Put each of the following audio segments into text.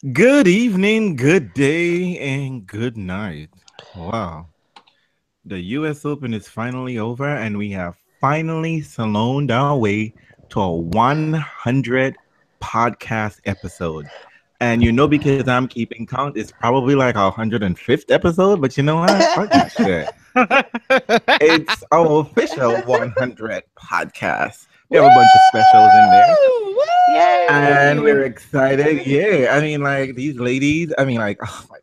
Good evening, good day, and good night. Wow. The US Open is finally over, and we have finally saloned our way to a 100 podcast episode. And because I'm keeping count, it's probably like our 105th episode, but you know what? Fuck that shit. It's our official 100 podcast. We Woo! have a bunch of specials in there. And Yay! we're excited. Yeah. I mean, like these ladies, oh my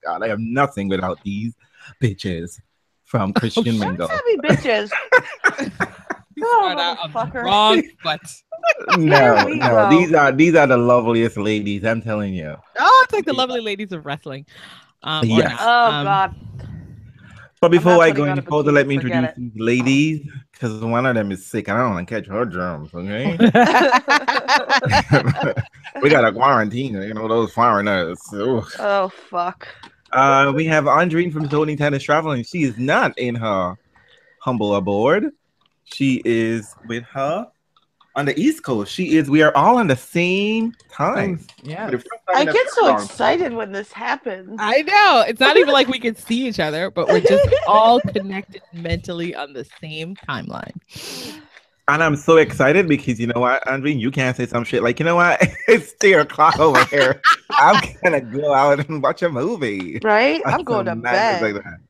God, I am nothing without these bitches from Oh, Christian shit. Don't Mingle. tell me bitches. You Oh, start out on the motherfucker. wrong foot. Here No, we no, go. these are the loveliest ladies, I'm telling you. Oh, it's like the lovely ladies of wrestling. Or Yes. not. Oh, God. But I'm before not I putting go on any a further, let bikini. me Forget introduce it. these ladies because one of them is sick. I don't want to catch her germs, okay? We got a quarantine, those foreigners. Ugh. Oh, fuck. We have Andrine from Sloane Tennis Traveling. She is not in her humble abode. She is with her on the East Coast. We are all on the same time. Yeah. For the first time I in a get so very long excited when this happens. I know. It's not even like we can see each other, but we're just all connected mentally on the same timeline. And I'm so excited because you know what, Andrine, you can't say some shit like, you know what, it's 3 o'clock over here. I'm gonna go out and watch a movie. Right? Like I'm going to some madness bed. like that.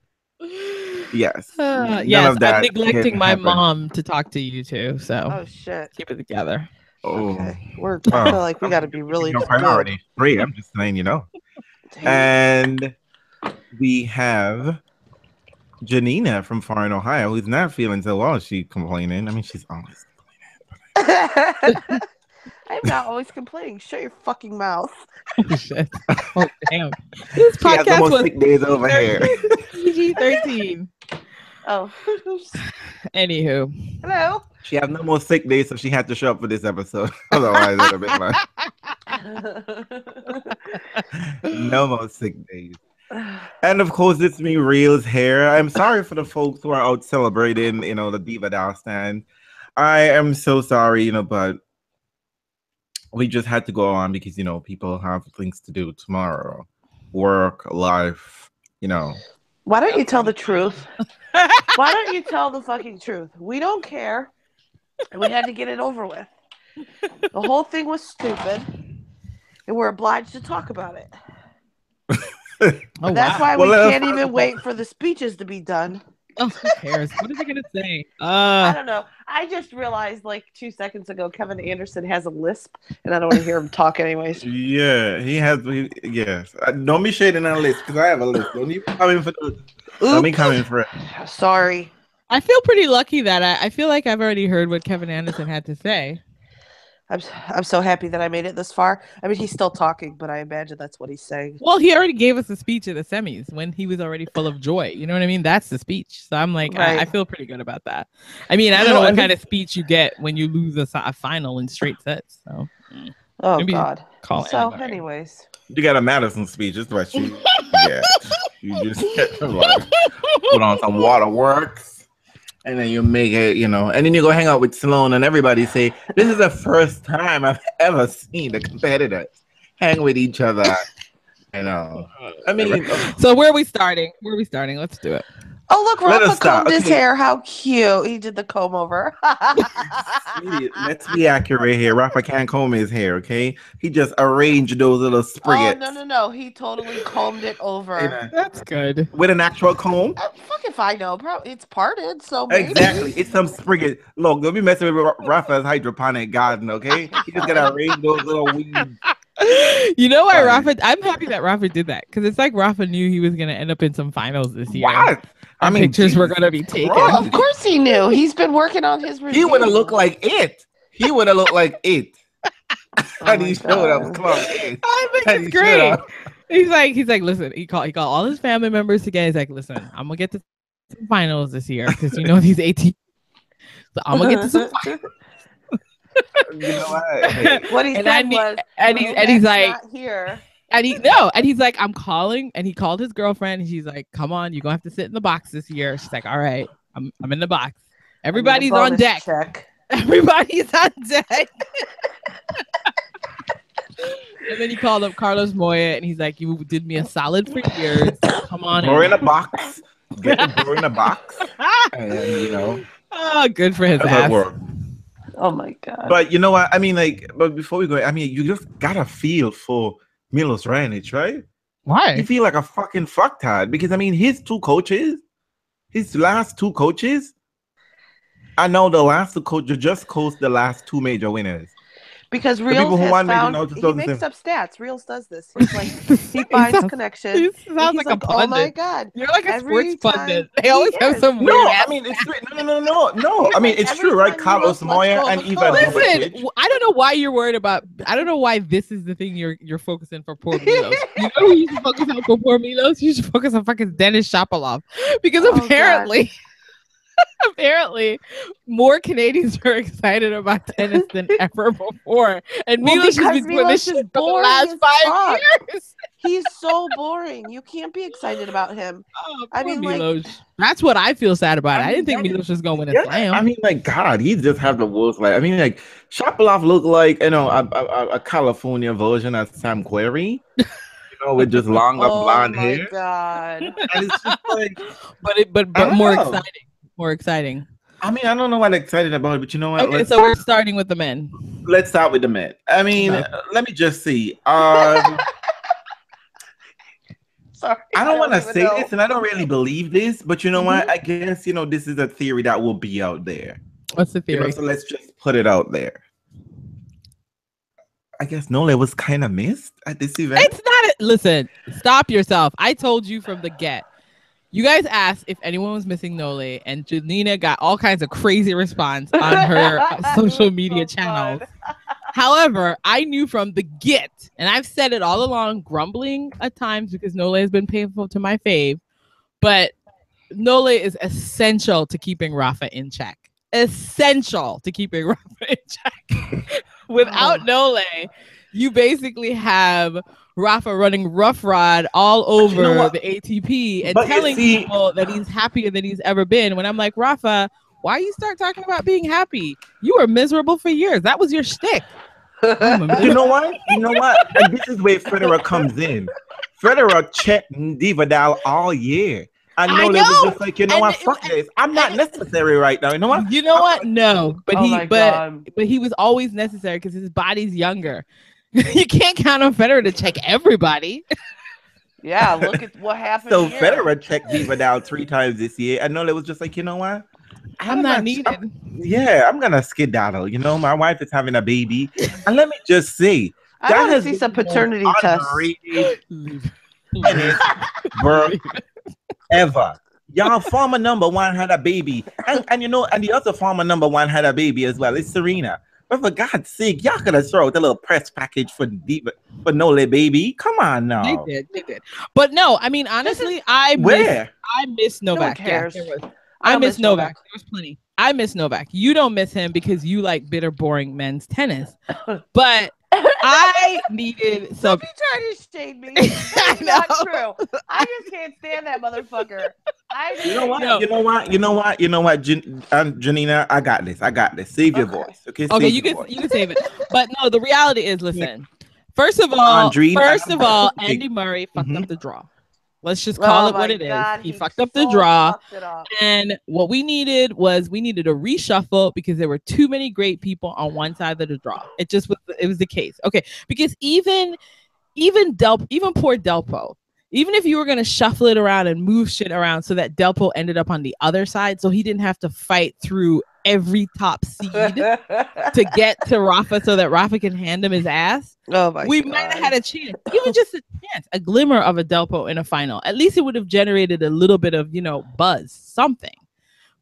Yes. None Yes, of I'm that neglecting can my happen. mom to talk to you too. So Oh, shit. keep it together. Oh, Okay. I well, feel like we got to be really no good. priority. Free. I'm just saying, Damn. And we have Janina from Foreign Ohio, who's not feeling so well. She's complaining. I mean, she's always I'm not always complaining. Shut your fucking mouth. Oh shit. Oh damn. This she has the podcast most was sick days over here. PG-13. Oh. Anywho. Hello. She has no more sick days, so she had to show up for this episode. Otherwise, it would have been like no more sick days. And of course, it's me, Reels here. I'm sorry for the folks who are out celebrating, the Divadal stand. I am so sorry, but we just had to go on because, people have things to do tomorrow. Work, life, Why don't you tell the truth? Why don't you tell the fucking truth? We don't care. And we had to get it over with. The whole thing was stupid. And we're obliged to talk about it. Oh, That's wow. why we Well, can't even wait for the speeches to be done. Oh, who cares? What are they gonna say? I don't know. I just realized like 2 seconds ago Kevin Anderson has a lisp, and I don't want to hear him talk anyways. Yeah, he has. Yes. Don't be shading on a list because I have a list. Don't you come in for the. Don't be coming for it. Sorry. I feel pretty lucky that I feel like I've already heard what Kevin Anderson had to say. I'm so happy that I made it this far. I mean, he's still talking, but I imagine that's what he's saying. Well, he already gave us a speech at the semis when he was already full of joy. You know what I mean? That's the speech. So I'm like, I Right. feel pretty good about that. I mean, I don't know what kind of speech you get when you lose a final in straight sets. So, Oh maybe God. call So, anybody. anyways, You got a Madison speech. That's what you get. You just get to like, put on some waterworks. And then you make it, and then you go hang out with Sloane and everybody say, this is the first time I've ever seen the competitors hang with each other. I mean, So where are we starting? Let's do it. oh look, Let us Rafa start. combed his Okay. hair. How cute! He did the comb over. let's be accurate here. Rafa can't comb his hair, okay? He just arranged those little Oh spriggets. no! He totally combed it over. That's good. With an actual comb. Fuck if I know. Probably it's parted, so maybe. Exactly. It's some spriggets. Look, don't be messing with Rafa's hydroponic garden, okay? He just gotta arrange those little weeds. You know why Fine. Rafa? I'm happy that Rafa did that because it's like Rafa knew he was gonna end up in some finals this year. What? I And mean, pictures were Jesus gonna be taken. Christ. Of course he knew. He's been working on his routine. He would have looked like it. He would have looked like it. And my he showed up. God. Come on, I think And he it's showed great. up. He's like, listen. He called all his family members together. He's like, listen, I'm gonna get to some finals this year because these 18. So I'm gonna get to some finals. You know what? Hey, What he And said I need- was, and he's like, not here. and he's like, I'm calling, and he called his girlfriend, and she's like, come on, you're gonna have to sit in the box this year. She's like, all right, I'm in the box. Everybody's on bonus deck. check. Everybody's on deck. And then he called up Carlos Moya, and he's like, "You did me a solid for years. Come on Bro in in." a box. Get the bro in a box. And Oh, good for his that's how it ass. works. Oh my god. But you know what? I mean, like, but before we go, I mean, you just gotta feel for Milos Raonic, right? You Why? feel like a fucking fucktard because I mean, his last two coaches, I know the last two coaches just coached the last two major winners. Because The Reels people who has won major found now he makes 2007. up stats. Reels does this. He's like he finds connection. He and sounds he's like a like, oh my pundit. god. You're like a Every sports pundit. time They always he have is. some No, weird I ass. mean it's true. No. He's I mean like, it's every true, right? time Carlos Milos lets Moya go of and a Ivan coach- Listen, Kovacic. I don't know why you're worried about. I don't know why this is the thing you're focusing for poor Milos. You know who you should focus on for poor Milos? You should focus on fucking Dennis Shapovalov because Oh, apparently, apparently, more Canadians are excited about tennis than ever before, and Well, Milos has because been doing Milos this is shit for the boring last as 5 fuck. years. He's so boring. You can't be excited about him. Oh, I poor mean, like- Milos. That's what I feel sad about. I I mean, didn't think that- Milos was going to win a Yeah, slam. I mean, like God, he just have the worst. Like, I mean, like Shapovalov looked like a California version of Sam Querrey, with just longer Oh blonde my hair, god. and it's just like but I don't more know. exciting. More exciting. I mean, I don't know what I'm excited about, but you know what? Okay, so we're starting with the men. Let's start with the men. I mean, Okay. let me just see. Sorry. I don't want to even say know. this, and I don't really believe this, but you know what? Mhm. I guess this is a theory that will be out there. What's the theory? So let's just put it out there. I guess Nole was kind of missed at this event. It's not. Listen, stop yourself. I told you from the get. You guys asked if anyone was missing Nole, and Janina got all kinds of crazy response on her social media So channels. fun. However, I knew from the get, and I've said it all along, grumbling at times because Nole has been painful to my fave, but Nole is essential to keeping Rafa in check. Essential to keeping Rafa in check. Without Nole, you basically have Rafa running rough rod all over You know what? the ATP and But you telling see- people that he's happier than he's ever been. When I'm like, Rafa, why you start talking about being happy? You were miserable for years. That was your shtick. You know what? And this is where Federer comes in. Federer checked Divadal all year. I I know. It was know. just like, And what? it- Fuck this. I'm not necessary right now. You know what? You know what? No, but Oh my God. but he was always necessary because his body's younger. You can't count on Federer to check everybody. Yeah, look at what happened So here. Federer checked Divadal 3 times this year. I know it was just like, you know what? I'm not needed. Yeah, I'm gonna skedaddle. My wife is having a baby, and let me just say, I that want to has see been some the most paternity tests. underrated tennis work ever. Y'all former number one had a baby, and and the other former number one had a baby as well. It's Serena. But for God's sake, y'all could have thrown out a little press package for Nole baby. Come on now. They did. But no, I mean honestly, I miss Novak. one cares. Yeah, I I don't miss miss Novak. Novak. There was plenty. I miss Novak. You don't miss him because you like bitter, boring men's tennis. But I needed some. Don't be trying to shade me. That's not true. I just can't stand that motherfucker. You know what? No. You know what, Janina, I got this. Save your Okay. voice. Okay, Okay, Save you your can voice. save it. But no, the reality is, listen. First of all, Andreen, Andy Murray fucked Mhm. up the draw. Let's just call it what it is. He fucked up the draw. Fucked it up. And what we needed a reshuffle because there were too many great people on one side of the draw. It was the case. Okay. Because even poor Delpo, even if you were gonna shuffle it around and move shit around so that Delpo ended up on the other side, so he didn't have to fight through every top seed to get to Rafa so that Rafa can hand him his ass. Oh my We God. might have had a chance, even just a chance, a glimmer of a Delpo in a final. At least it would have generated a little bit of, buzz, something.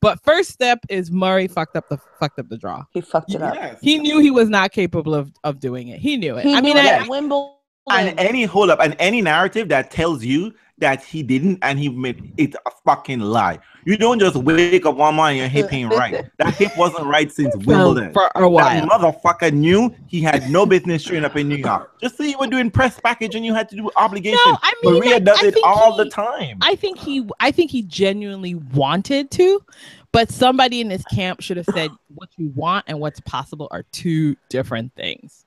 But first step is Murray fucked up the draw. He fucked it up. Yes. He knew he was not capable of doing it. He knew it. He knew it I- at Wimbledon. And any narrative that tells you that he didn't and he made it a fucking lie. You don't just wake up one morning and your hip ain't right. That hip wasn't right since Wimbledon. For a while. That motherfucker knew he had no business showing up in New York. Just so you were doing press package and you had to do obligation. No, I mean, Maria does I it think all the time. I think he genuinely wanted to, but somebody in his camp should have said what you want and what's possible are two different things.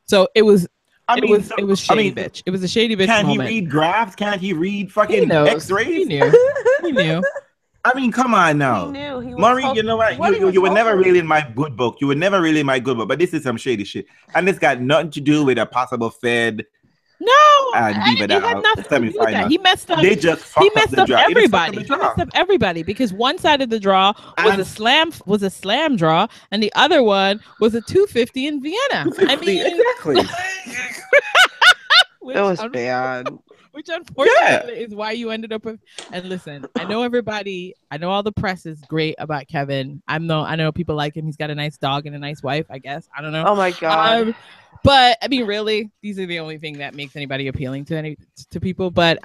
So it was I It mean, was so, it was I shady mean, bitch. It was a shady bitch can he moment. read graphs? Can't he read He fucking knows. He X-rays? knew. He knew. I mean, come on He now. knew. He was Maury, you know what? What he was You were never hopefully- really in my good book. You were never really in my good book, but this is some shady shit. And it's got nothing to do with a possible Fed No, and it had Divadal nothing to do with that. semifinals. He messed up. They just He fucked up messed the up draw. He just fucked up everybody. the He draw. messed up everybody because one side of the draw was And- a slam draw, and the other one was a 250 in Vienna. I mean, exactly. which, It was bad. which unfortunately is why you ended up with. And listen, I know all the press is great about Kevin. I know people like him. He's got a nice dog and a nice wife, I guess. I don't know. Oh my god. But I mean, really, these are the only thing that makes anybody appealing to people. But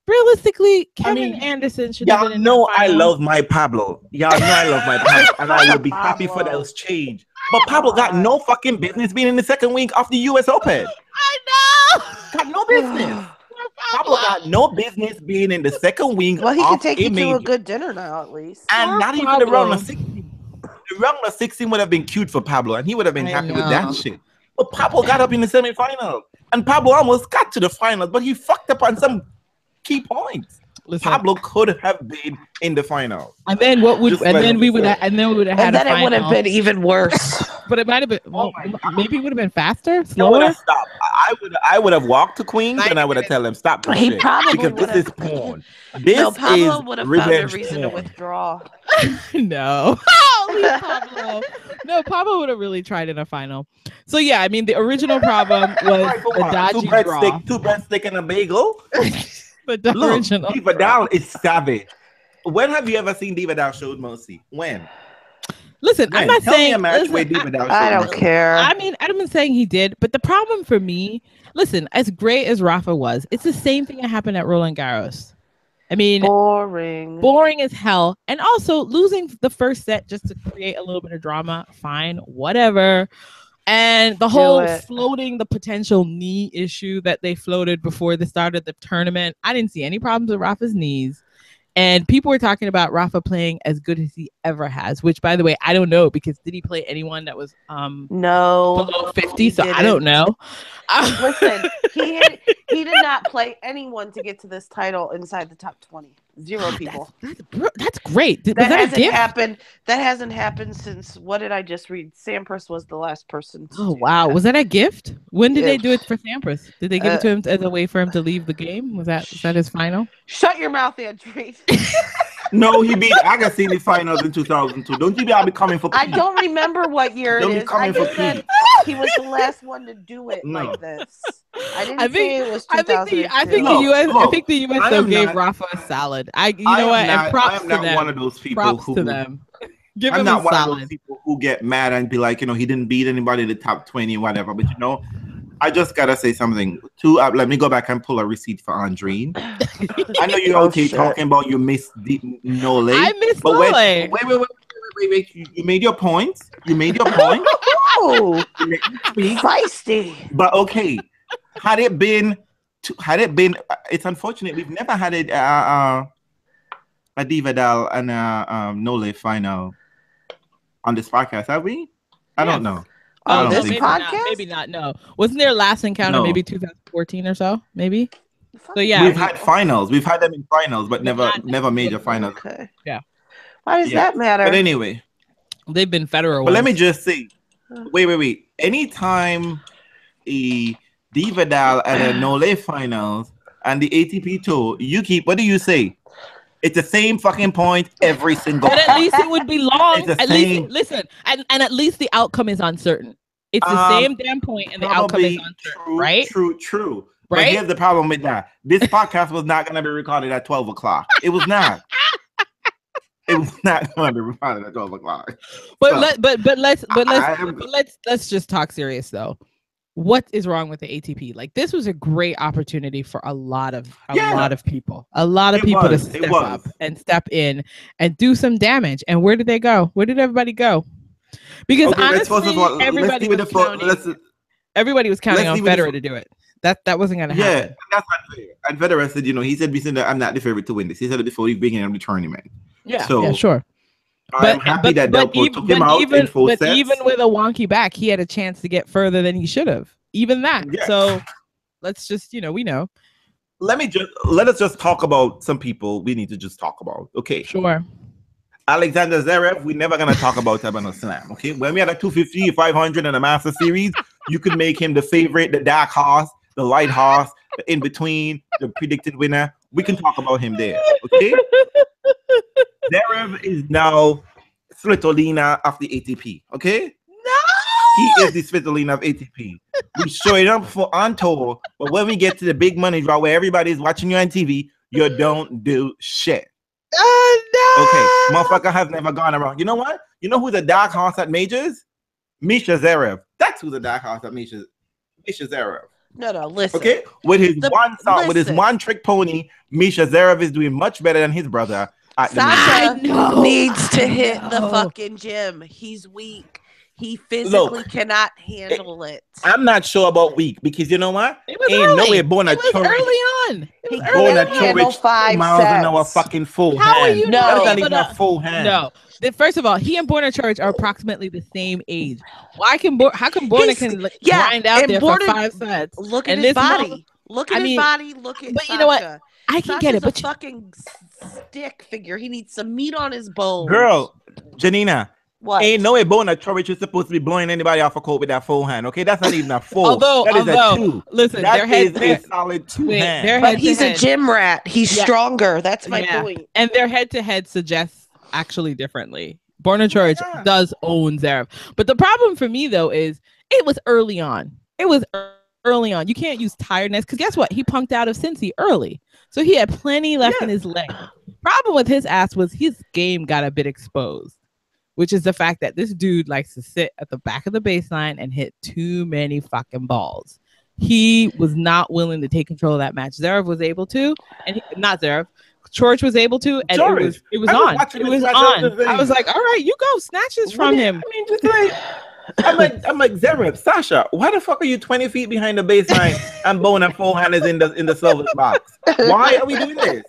realistically, Kevin Anderson should have Y'all been in know that I final. love my Pablo. Y'all know I love my Pablo, and I would be happy for Pablo. those change. But Pablo got no fucking business being in the second week of the U.S. Open. I know. Got no business. Pablo got no business being in the second week. Well, he can of take a you to major. a good dinner now, at least. And Poor not even the round Pablo. of 16. The round of 16 would have been cute for Pablo, and he would have been I happy with know. that shit. But Pablo got up in the semifinals, and Pablo almost got to the finals, but he fucked up on some key points. Listen, Pablo could have been in the final. and then what would? Just And like then we you would. said. And then we would have had And then a it would have final. been even worse. But it might have been. Well, my God. maybe it would have been faster, They would slower. have stopped. I would have walked to Queens and I would have tell them stop this He shit, probably because would this is have. porn. This No, Pablo is would have found a revenge reason to porn. withdraw. No. Leave Pablo. No, Pablo would have really tried in a final. So yeah, I mean the original problem was Right, for the what? dodgy draw. Two breadstick and a bagel. The Look, original. Divadal is savage. When have you ever seen Divadal showed mercy? When? Listen, I'm When? not Tell me saying. a match where Listen, Divadal showed I don't mercy. care. I mean, I've been saying he did, but the problem for me, listen, as great as Rafa was, it's the same thing that happened at Roland Garros. I mean, boring as hell, and also losing the first set just to create a little bit of drama. Fine, whatever. And the whole floating the potential knee issue that they floated before the start of the tournament, I didn't see any problems with Rafa's knees. And people were talking about Rafa playing as good as he ever has, which, by the way, I don't know, because did he play anyone that was no below 50? So I don't know. Listen, he did not play anyone to get to this title inside the top 20. Zero people. That's great. Was That that a hasn't gift? happened. That hasn't happened since, what did I just read? Sampras was the last person. To Oh do wow, that. was that a gift? When did they Gift. do it for Sampras? Did they give it to him as a way for him to leave the game? Was that his final? Shut your mouth, Andrew. No, he beat Agassi in the finals in 2002. Don't you be coming for Pete. I don't remember what year Don't it be is. I coming for just said Pete. he was the last one to do it No. like this. I didn't I think- say it was I 2002. think Look, the US. I look, think the US I though am gave not- Rafa a solid. You I know am what? not- And props I am to not them. one of those people Props who to them. Give I'm him not a one of those solid. people who get mad and be like, he didn't beat anybody in the top 20 whatever. But I just gotta say something. Let me go back and pull a receipt for Andreen. I know you're okay shit. talking about you missed the Nole. I miss but Nole. wait. You made your points. You made your point. Oh, You made your speech. feisty. But okay, had it been, it's unfortunate we've never had a Divadal and a Nole final on this podcast, have we? I don't know. I On don't this think maybe so. podcast? Maybe not. No, wasn't their last encounter No. maybe 2014 or so? Maybe. So yeah, We've had finals. We've had them in finals, but never major finals. Okay. Yeah. Why does Yeah. that matter? But anyway, they've been Federer. but let me ones. just say, wait. Anytime a Divadal and a Nole finals and the ATP tour, what do you say? It's the same fucking point every single But at least it would be long. It's the At same- least listen, and at least the outcome is uncertain. It's the same damn point, and the outcome is uncertain, right? True. But Right? here's the problem with that. This podcast was not going to be recorded at 12 o'clock. It was not. It was not going to be recorded at 12 o'clock. But So, let's just talk serious though. What is wrong with the ATP? Like, this was a great opportunity for a lot of people. A lot of It people was. to It step was. up and step in and do some damage. And where did they go? Where did everybody go? Because honestly, everybody was counting on Federer to do it. That wasn't going to Yeah, happen. that's unfair. And Federer said, he said recently, I'm not the favorite to win this. He said it before the beginning of the tournament. Yeah, So, yeah, sure. I'm happy that Delpo took him out in full sets. Even with a wonky back, he had a chance to get further than he should have. even that. Yeah. So let's just, we know. Let us just talk about some people we need to just talk about. Okay. Sure. Alexander Zverev, we're never gonna talk about him on a slam. Okay. When we had a 250, 500 in a master series, you could make him the favorite, the dark horse, the light horse, the in between, the predicted winner. We can talk about him there. Okay. Zverev is now Svitolina of the ATP. Okay. He is the Svitolina of ATP. We show it up for on tour, but when we get to the big money draw where everybody's watching you on TV, you don't do shit. Oh, Okay, motherfucker has never gone around. You know what? You know who the dark horse at majors? Misha Zverev. That's who the dark horse at Misha Zverev. No, listen. Okay, with his with his listen. one trick pony, Misha Zverev is doing much better than his brother at the majors. Sasha needs to hit the fucking gym. He's weak. He physically cannot handle it. I'm not sure about weak because you know what? It was Ain't early. no way born a It was Chorich. early on. He Born a couldn't handle Chorich 5 miles an hour sets. fucking full How are hand. you No. not That's not able even a to? full hand. No. First of all, he and Borna Church are approximately the same age. How come Borna He's- can yeah, grind out and there Borna- for 5 sets? Look at And his this body. mother- Look at I his mean, body. Look at but Sasha. you know what? I can get it, Sasha's but a fucking stick figure. He needs some meat on his bones. Girl, Janina, what? ain't no way Bona Chorich is supposed to be blowing anybody off a court with that full hand. Okay, that's not even a full. although that is a 2. listen, That their head, is a solid 2 wait, hand. their But head he's to a head. gym rat. He's Yeah. stronger. That's my Yeah. point. And their head to head suggests actually differently. Borna Church Yeah. does own Zverev. But the problem for me though is it was early on. It was early on. You can't use tiredness because guess what? He punked out of Cincy early. So he had plenty left in his leg. Problem with his ass was his game got a bit exposed, which is the fact that this dude likes to sit at the back of the baseline and hit too many fucking balls. He was not willing to take control of that match. Zverev was able to, and not Zverev. George was able to, and George. it was I was on. watching It him was snatch on. up the I was thing. like, all right, you go snatch this from him. I mean, just like I'm like Zverev, Sasha, why the fuck are you 20 feet behind the baseline and Bona full hand is in the service box? Why are we doing this?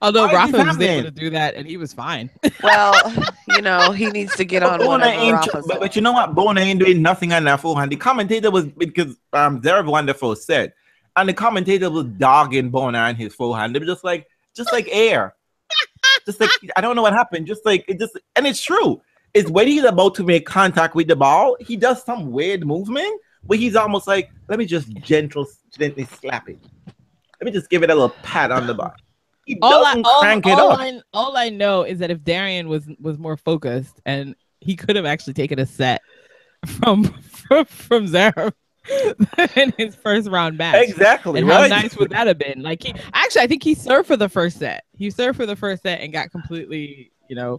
Although Why is Rafa this was able happening? to do that, and he was fine. Well, he needs to get on Bona whatever ain't, Rafa's on. but you know what? Bona ain't doing nothing on that full hand. The commentator was because Zverev won the first set, and the commentator was dogging Bona on his full hand. They were just like air. Just like I don't know what happened. Just like it just, and it's true. It's when he's about to make contact with the ball, he does some weird movement where he's almost like, let me just gently slap it. Let me just give it a little pat on the ball. He doesn't crank it up. All I know is that if Darian was more focused, and he could have actually taken a set from Zverev in his first round match. Exactly. And right? how nice would that have been? Like I think he served for the first set. He served for the first set and got completely,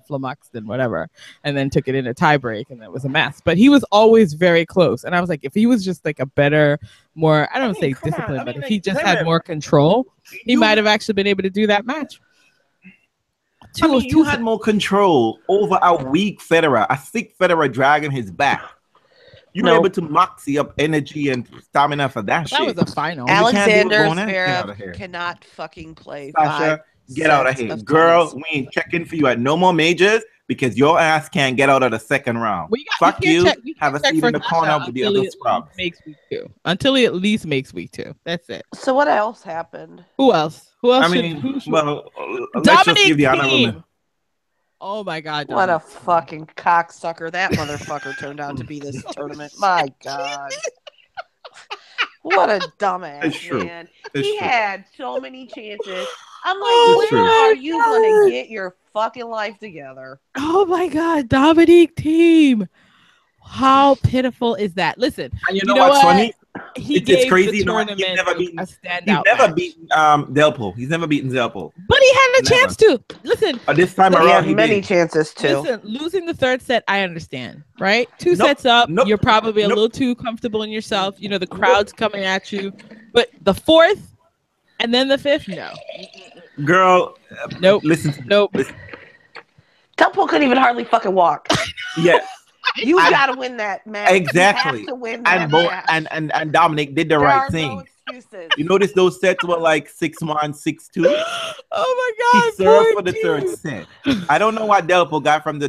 flummoxed and whatever, and then took it in a tie break, and that was a mess. But he was always very close. And I was like, if he was just like a better, more, I don't say disciplined, but if he just had more control, he might have actually been able to do that match. You had more control over a weak Federer, a sick Federer dragging his back. You were able to moxie up energy and stamina for that shit. That was a final. Alexander Get out of Zverev here. cannot fucking play. Sasha, get out of here. Girl, we ain't checking for you at no more majors because your ass can't get out of the second round. Fuck you. Have a seat in the corner with the other scrubs. Until he at least makes week 2. That's it. So what else happened? Who else? I mean, well, let's just give the honorable. Oh my God. What a fucking cocksucker that motherfucker turned out to be this tournament. My God. What a dumbass, man. He had so many chances. I'm like, when are you going to get your fucking life together? Oh my God. Dominique Team. How pitiful is that? Listen, and you know what's funny? It's crazy. The tournament he's never beaten, a standout. He's never beaten Delpo. He's never beaten Delpo. But he had a chance to. Listen. This time around, he had many chances to. Listen, losing the third set, I understand, right? 2 sets up, you're probably a little too comfortable in yourself. The crowd's coming at you. But the fourth and then the fifth, no. Girl, nope. Listen. Nope. Delpo couldn't even hardly fucking walk. Yeah. You gotta win that match. Exactly. You have to win And that match. and Dominic did the There right are thing. no excuses. You notice those sets were like 6-1, 6-2. Oh He my god, served poor for the third dude. set. I don't know what Delpo got from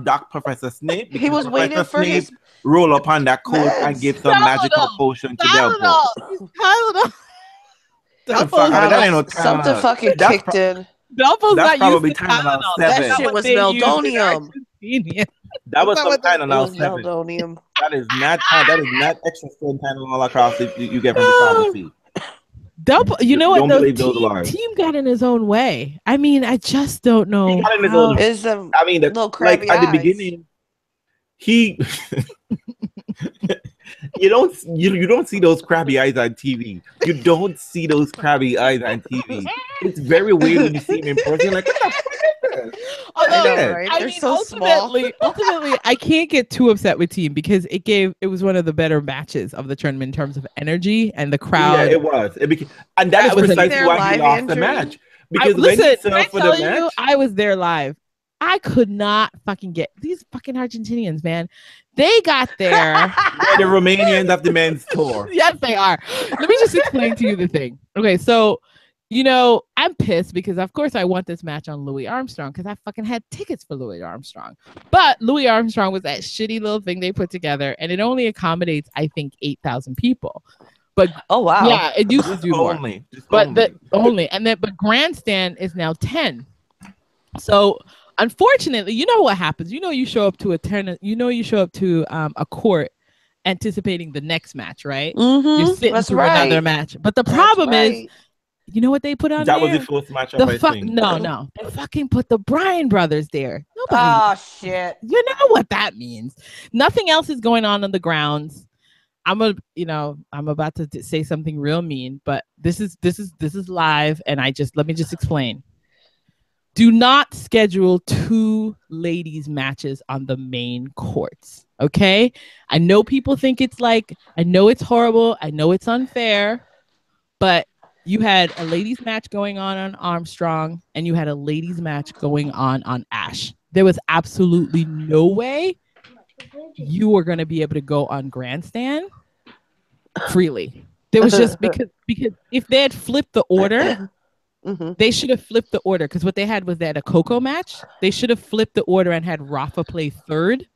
Doc Professor Snape. He was Professor waiting for Snape his roll upon that court and meds. give some magical potion to Delpo. Tylenol. He's Tylenol. Get the fuck out of that. Ain't no Something Tylenol. fucking That's kicked in. Delpo's that's not used probably to Tylenol Tylenol. 7. That That's shit not what was they use in meldonium. Argentina. That was That's some not what It Tylenol was 7. meldonium. That is not extra strength Tylenol across you get from the pharmacy. Delpo, you know what? Don't Though, believe those lies. team got in his own way. I mean, I just don't know. He got in his how- own- Is the I mean, little crabby like at the eyes. beginning, he you don't see those crabby eyes on TV. You don't see those crabby eyes on TV. It's very weird when you see him in person. You're like, what the fuck is this? Although, I know, right? I They're mean, so small. ultimately, I can't get too upset with team because it was one of the better matches of the tournament in terms of energy and the crowd. Yeah, it was. And that That is was precisely their why he live lost the injury? match. Because when Listen, he can I served for tell the you, match, I was there live. I could not fucking get these fucking Argentinians, man. They got there. they're the Romanians of the men's tour. Yes, they are. Let me just explain to you the thing. Okay, so I'm pissed because of course I want this match on Louis Armstrong because I fucking had tickets for Louis Armstrong. But Louis Armstrong was that shitty little thing they put together, and it only accommodates, I think, 8,000 people. But Oh wow. yeah, it used to do more. But grandstand is now 10. So unfortunately, you know what happens. You show up to a tournament. You show up to a court anticipating the next match, right? You're sitting That's through right. another match. But the problem is, you know what they put on That there? was the first matchup, I think. No. They fucking put the Bryan brothers there. Nobody. Oh shit. You know what that means. Nothing else is going on the grounds. I'm about to say something real mean, but this is live, and let me just explain. Do not schedule 2 ladies matches on the main courts. Okay? I know people think I know it's horrible. I know it's unfair, but you had a ladies match going on Armstrong, and you had a ladies match going on Ash. There was absolutely no way you were going to be able to go on grandstand freely. There was just because if they had flipped the order, they should have flipped the order, because what they had was a Coco match. They should have flipped the order and had Rafa play third,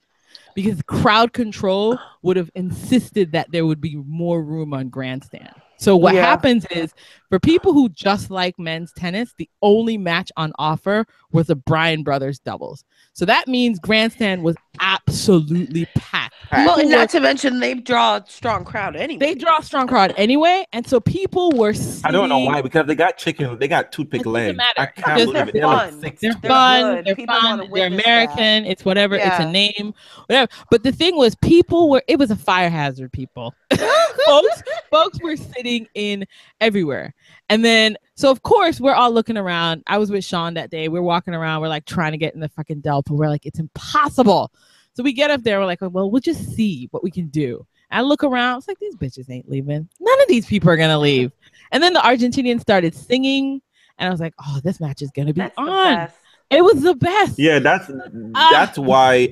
because crowd control would have insisted that there would be more room on grandstand. So what happens is, for people who just like men's tennis, the only match on offer was the Bryan brothers doubles. So that means grandstand was absolutely packed. Well, and not to mention they draw a strong crowd anyway. And so people were sitting, I don't know why, because they got toothpick legs. I can't believe it. They're like 6'2". They're fun. Wanna They're witness American. that. It's whatever. Yeah. It's a name, whatever. But the thing was, it was a fire hazard, people. folks were sitting in everywhere. And then, so of course, we're all looking around. I was with Sean that day. We're walking around. We're like trying to get in the fucking Delta. We're like, it's impossible. So we get up there. We're like, well, we'll just see what we can do. I look around. It's like, these bitches ain't leaving. None of these people are going to leave. And then the Argentinians started singing. And I was like, oh, this match is going to be on. It was the best. Yeah, that's why.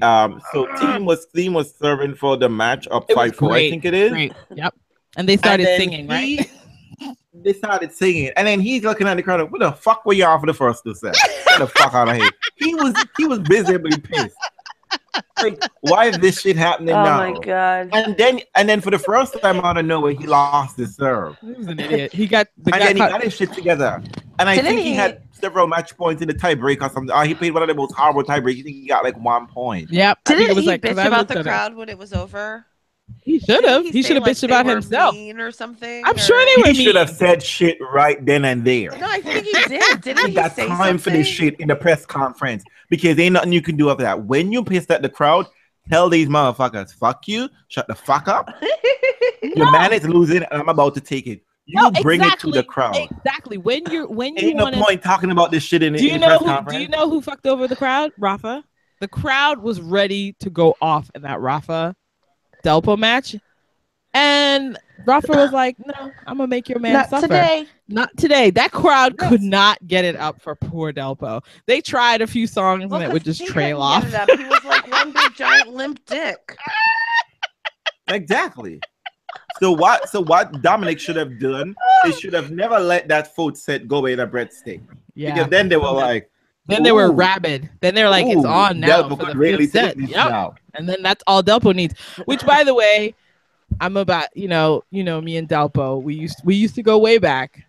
So team was serving for the match up 5-4. I think it is. Great. Yep. And they started singing, right? They started singing, and then he's looking at the crowd. What the fuck were y'all for the first 2 sets? Get the fuck out of here. He was visibly pissed. Like, why is this shit happening now? Oh my god! And then for the first time out of nowhere, he lost his serve. He was an idiot. He got his shit together. And I think he had several match points in the tiebreak or something. He played one of the most horrible tiebreaks. I think he got like 1 point. Yep. Didn't he bitch about the crowd when it was over? He should have. He should have bitched about himself. Or something. I'm sure they were mean. He should have said shit right then and there. No, I think he did. Didn't he got say time something? for this shit in the press conference, because ain't nothing you can do after that. When you pissed at the crowd, tell these motherfuckers, fuck you, shut the fuck up. Your man is losing, and I'm about to take it. You bring it to the crowd. Exactly. When you ain't no point talking about this shit in the press conference. Do you know who fucked over the crowd? Rafa. The crowd was ready to go off in that Rafa Delpo match. And Rafa was like, no, I'm gonna make your man Not suffer. today. Not today. That crowd could not get it up for poor Delpo. They tried a few songs and it would just trail off. He was like one big giant limp dick. Exactly. So what Dominic should have done, they should have never let that foot set go in a breadstick. Yeah. Because then they were like, then they were rabid. Then they're like, it's on now Delpo for the could really fifth set. take this Yep. now. And then that's all Delpo needs. Which, by the way, I'm about, you know, me and Delpo. We used to go way back.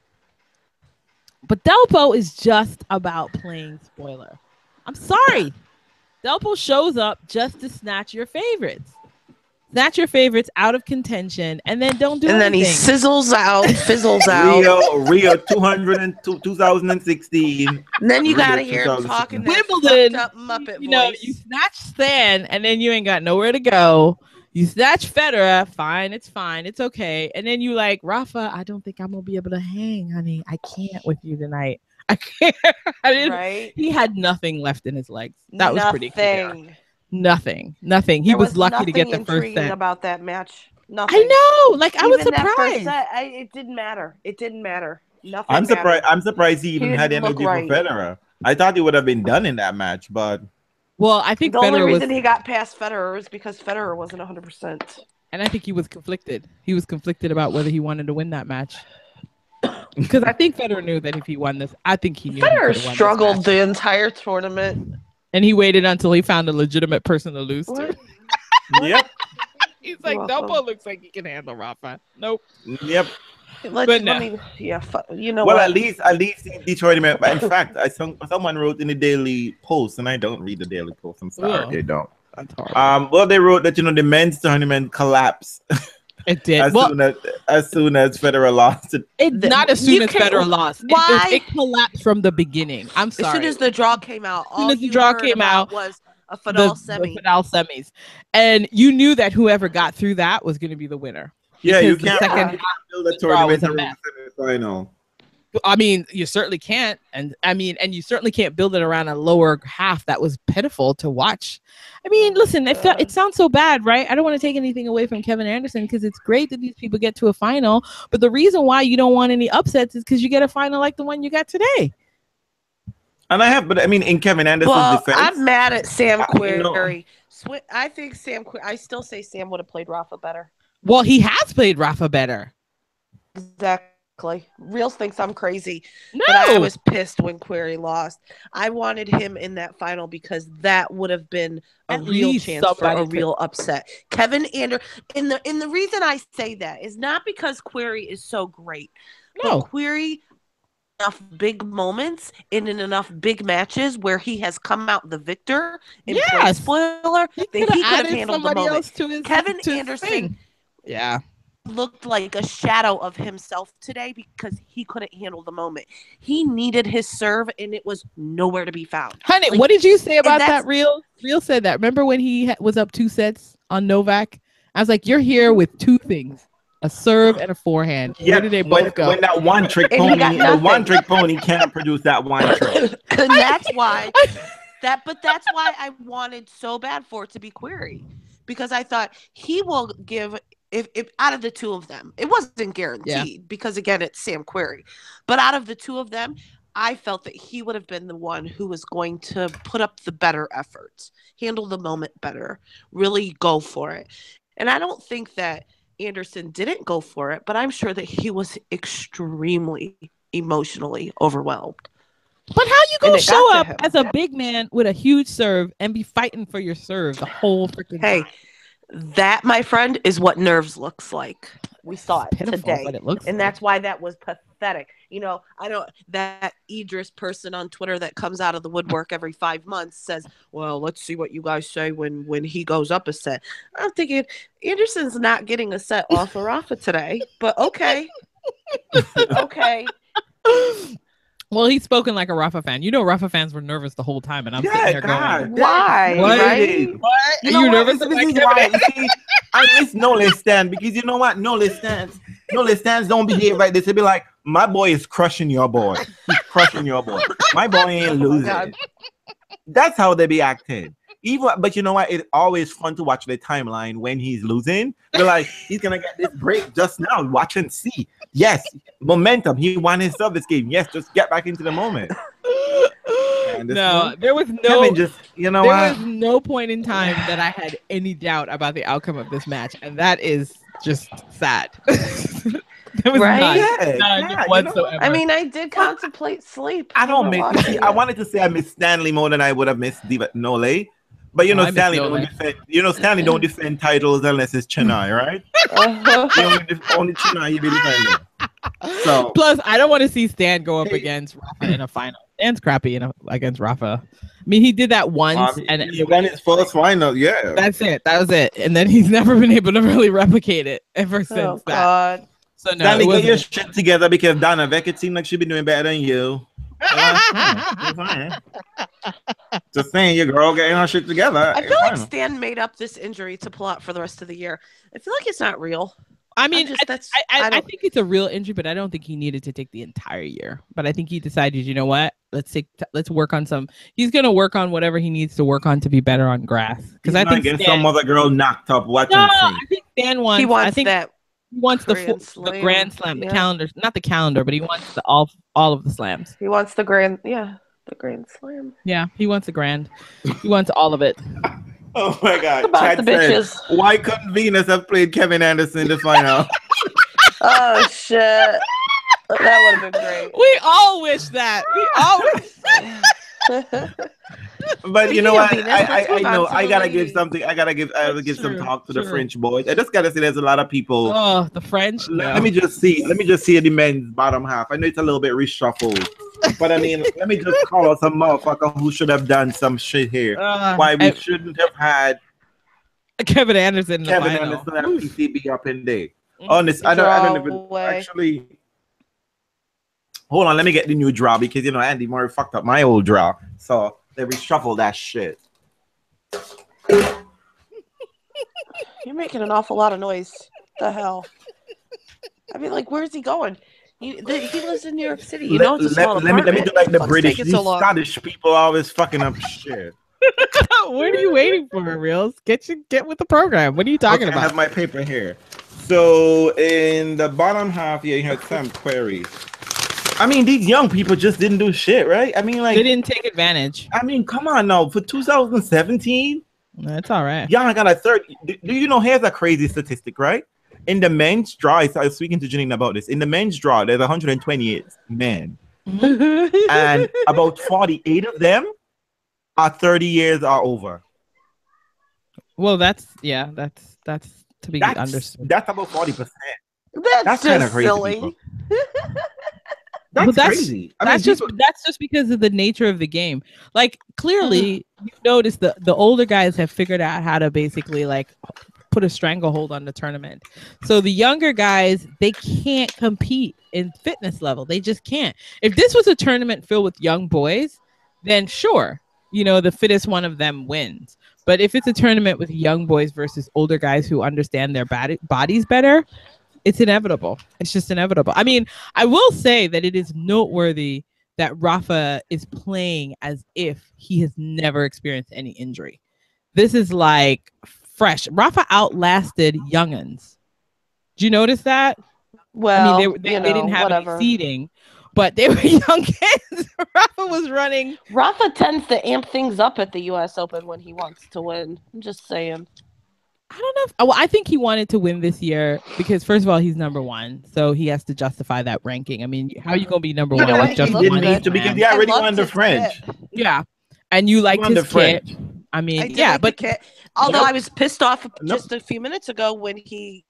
But Delpo is just about playing spoiler. I'm sorry. Delpo shows up just to snatch your favorites. Snatch your favorites out of contention and then don't do anything. And then he fizzles out. Rio 2016. And then you Rio gotta hear him talking that Wimbledon, fucked up Muppet you know, voice. you snatch Stan and then you ain't got nowhere to go. You snatch Federer, fine, it's okay. And then you like, Rafa, I don't think I'm gonna be able to hang, honey. I can't with you tonight. I can't. Right? He had nothing left in his legs. That was pretty clear. Nothing. He was lucky to get the first set. About that match. Nothing. I know. Like I was Even that first surprised. set, it didn't matter. It didn't matter. Nothing. I'm surprised. mattered. I'm surprised he even had didn't energy look right. for Federer. I thought he would have been done in that match, but Well, I think The only Federer reason was, he got past Federer was because Federer wasn't 100%. and I think he was conflicted. He was conflicted about whether he wanted to win that match. Because I think Federer knew that if he won this, I think he knew. Federer he struggled the entire tournament. and he waited until he found a legitimate person to lose to. yep, He's like, Delpo looks like he can handle Rafa. Nope. yep. Let me, you know Well, what? at least Detroit. In fact, someone wrote in the Daily Post, and I don't read the Daily Post. I'm sorry, Ugh. they don't. That's horrible. Well, they wrote that the men's tournament collapsed It did. as soon as Federer lost it. Not as soon you as can't- Federer lost. Why? It collapsed from the beginning. I'm sorry. As soon as the draw came out, all as the you draw heard came about out, was a the Federer semi. Vidal semis, and you knew that whoever got through that was going to be the winner. Yeah, you Because the can't second build a draw was tournament a around mess. the semifinal. I mean, you certainly can't, and you certainly can't build it around a lower half that was pitiful to watch. I mean, listen, it sounds so bad, right? I don't want to take anything away from Kevin Anderson because it's great that these people get to a final, but the reason why you don't want any upsets is because you get a final like the one you got today. And I mean, in Kevin Anderson's defense, I'm mad at Sam you know- Querrey. I think I still say Sam would have played Rafa better. Well, he has played Rafa better. Exactly. Reels thinks I'm crazy. No, But I was pissed when Query lost. I wanted him in that final because that would have been a At real least chance for somebody a real upset. Kevin Anderson, and the reason I say that is not because Query is so great. no. But Query enough big moments and in enough big matches where he has come out the victor in play Yes. spoiler that he could have handled the moment. Kevin to his Anderson thing. Yeah. looked like a shadow of himself today because he couldn't handle the moment. He needed his serve and it was nowhere to be found. Honey, Like, what did you say about that's- that? Real said that. Remember when he was up 2 sets on Novak? I was like, you're here with 2 things. A serve and a forehand. yeah, Where did they both go? when that one trick And he got pony, the nothing. one trick pony can't produce that one trick. And that's why that's why I wanted so bad for it to be Query. Because I thought he will give if out of the 2 of them, it wasn't guaranteed because again it's Sam Query. But out of the 2 of them, I felt that he would have been the one who was going to put up the better efforts, handle the moment better, really go for it. And I don't think that Anderson didn't go for it, but I'm sure that he was extremely emotionally overwhelmed. But how you And gonna it got show to up him. as a big man with a huge serve and be fighting for your serve the whole freaking Hey, time? that, my friend, is what nerves looks like. We saw it Pitiful, today. but it looks And like. that's why that was pathetic. You know, I don't, that Idris person on Twitter that comes out of the woodwork every 5 months says, well, let's see what you guys say when he goes up a set. I'm thinking Anderson's not getting a set off of Rafa today, but okay. Okay. Well, he's spoken like a Rafa fan. You know, Rafa fans were nervous the whole time, and I'm sitting here going, Why? What? Right? "What? You Are know you what? nervous?" This about is Kevin why. Anderson? You see, I miss Nole Stan because you know what? Nole Stans don't behave like this. They be like, my boy is crushing your boy. He's crushing your boy. My boy ain't losing. God. That's how they be acting. even, but you know what? It's always fun to watch the timeline when he's losing. They're like, he's gonna get this break just now. Watch and see. Yes, momentum. He won his service game. Yes, just get back into the moment. No, there was no. Kevin just, you know there what? was no point in time that I had any doubt about the outcome of this match, and that is just sad. There was Right? none whatsoever. I mean, I did contemplate sleep. I don't miss. I wanted to say I miss Stanley more than I would have missed Nole. But you know, I miss Stanley Nole. don't defend. You know, Stanley don't defend titles unless it's Chennai, right? Only Chennai he be defending. So plus, I don't want to see Stan go up against Rafa in a final. Stan's crappy against Rafa. I mean, he did that once, and he won his first final. Yeah, that's it. That was it. And then he's never been able to really replicate it ever since that. God. So no, Stanley, get your shit together because Donna Beck, it seems like she'd be doing better than you. Just saying, your girl getting her shit together. I feel like Stan made up this injury to plot for the rest of the year. I feel like it's not real. I mean, I think it's a real injury, but I don't think he needed to take the entire year. But I think he decided, you know what? Let's work on some. He's gonna work on whatever he needs to work on to be better on grass. Because I think get some other girl knocked up. Watching. No, I think Stan wants. He wants that. He wants the Grand Slam, the calendar, not the calendar, but he wants all of the slams. He wants the Grand Slam. Yeah, he wants the Grand. He wants all of it. Oh my God! About the bitches. Why couldn't Venus have played Kevin Anderson in the final? Oh shit! That would have been great. We all wish that. We all wish. But you know what? I know I gotta give something. I gotta give some talk to the French boys. I just gotta say, there's a lot of people. Oh, the French. Let me just see the men's bottom half. I know it's a little bit reshuffled, but I mean, let me just call out some motherfucker who should have done some shit here. Why we shouldn't have had Kevin Anderson. Kevin Anderson and PCB up in there. Honest, I don't even actually. Hold on, let me get the new draw because you know Andy Murray fucked up my old draw, so they reshuffle that shit. You're making an awful lot of noise. The hell? I mean, like, where's he going? He lives in New York City. You know, it's a small apartment. Let me do like the British. These Scottish people always fucking up shit. What are you waiting for, Reels? Get with the program. What are you talking about? I have my paper here. So in the bottom half here, you had some queries. I mean, these young people just didn't do shit, right? I mean, like they didn't take advantage. I mean, come on now. For 2017, that's all right. Y'all got a third. Do you know? Here's a crazy statistic, right? In the men's draw, I was speaking to Janine about this. In the men's draw, there's 128 men, and about 48 of them are 30 years or over. Well, that's to be understood. That's about 40%. That's kind of crazy. Silly. That's crazy. That's just because of the nature of the game. Like clearly, you notice the older guys have figured out how to basically like put a stranglehold on the tournament. So the younger guys, they can't compete in fitness level. They just can't. If this was a tournament filled with young boys, then sure, you know, the fittest one of them wins. But if it's a tournament with young boys versus older guys who understand their bodies better, it's inevitable. It's just inevitable. I mean, I will say that it is noteworthy that Rafa is playing as if he has never experienced any injury. This is like fresh. Rafa outlasted young'uns. Do you notice that? Well, I mean, they didn't have any seeding, but they were young kids. Rafa was running. Rafa tends to amp things up at the U.S. Open when he wants to win. I'm just saying. I don't know. Well, I think he wanted to win this year because, first of all, he's number one, so he has to justify that ranking. I mean, how are you going to be number one? With just he didn't need to because he already won the French. Yeah, and you liked his kit. I mean, yeah, like but although I was pissed off just a few minutes ago when he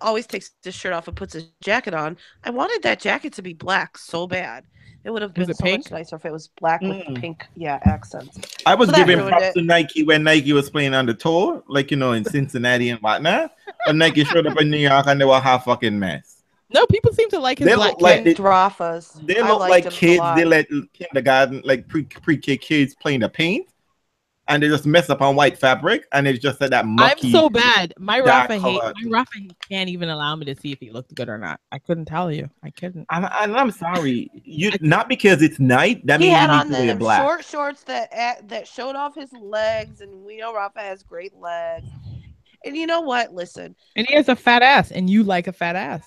always takes his shirt off and puts his jacket on. I wanted that jacket to be black so bad. It would have been so much nicer if it was black with pink, accents. I was giving props to Nike when Nike was playing on the tour, like, you know, in Cincinnati and whatnot. But Nike showed up in New York and they were half fucking mess. No, people seem to like his black Rafas. They look like kids. They let kindergarten, like pre-K kids playing the paint. and they just mess up on white fabric, and it's just that mucky. I'm so bad. My dark Rafa color. can't even allow me to see if he looked good or not. I couldn't tell you. I couldn't. I'm sorry, you not because it's night. That He means you had need on to wear them black. short shorts that showed off his legs, and we know Rafa has great legs. And you know what? Listen, And he has a fat ass, and you like a fat ass.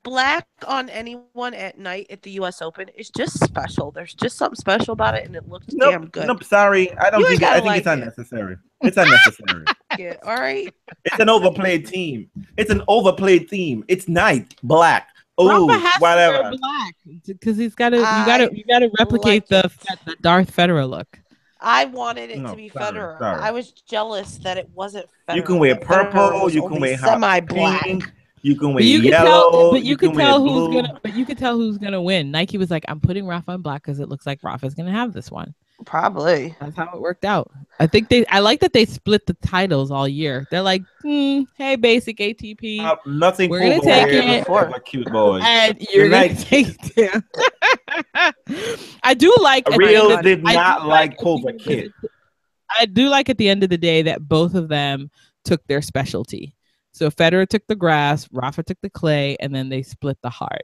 black on anyone at night at the U.S. Open is just special. There's just something special about it, and it looks damn good. Nope. Sorry, I don't You ain't think. I gotta think it's like it. unnecessary. It's unnecessary. Yeah, all right. It's an overplayed team. It's an overplayed team. It's night black. Oh, Rafa has to whatever. wear black because he's got to. You got to replicate like the Darth Federer look. I wanted it No, to be sorry, Federer. sorry. I was jealous that it wasn't Federer. You can wear that Federer purple. was You can only wear hot semi-black. pink. You can wear But you yellow. but you could can tell wear who's blue. gonna. But you could tell who's gonna win. Nike was like, "I'm putting Rafa in black because it looks like Rafa's gonna have this one." Probably. That's how it worked out. I think I like that they split the titles all year. They're like, hey, basic ATP, Nothing. We're gonna over take there it. for the cute boys. and you're Good gonna night. take it. I do like. at the end Real of- did I do not like at Pova the end Kid. of the- I do like at the end of the day that both of them took their specialty. So Federer took the grass, Rafa took the clay, and then they split the hard.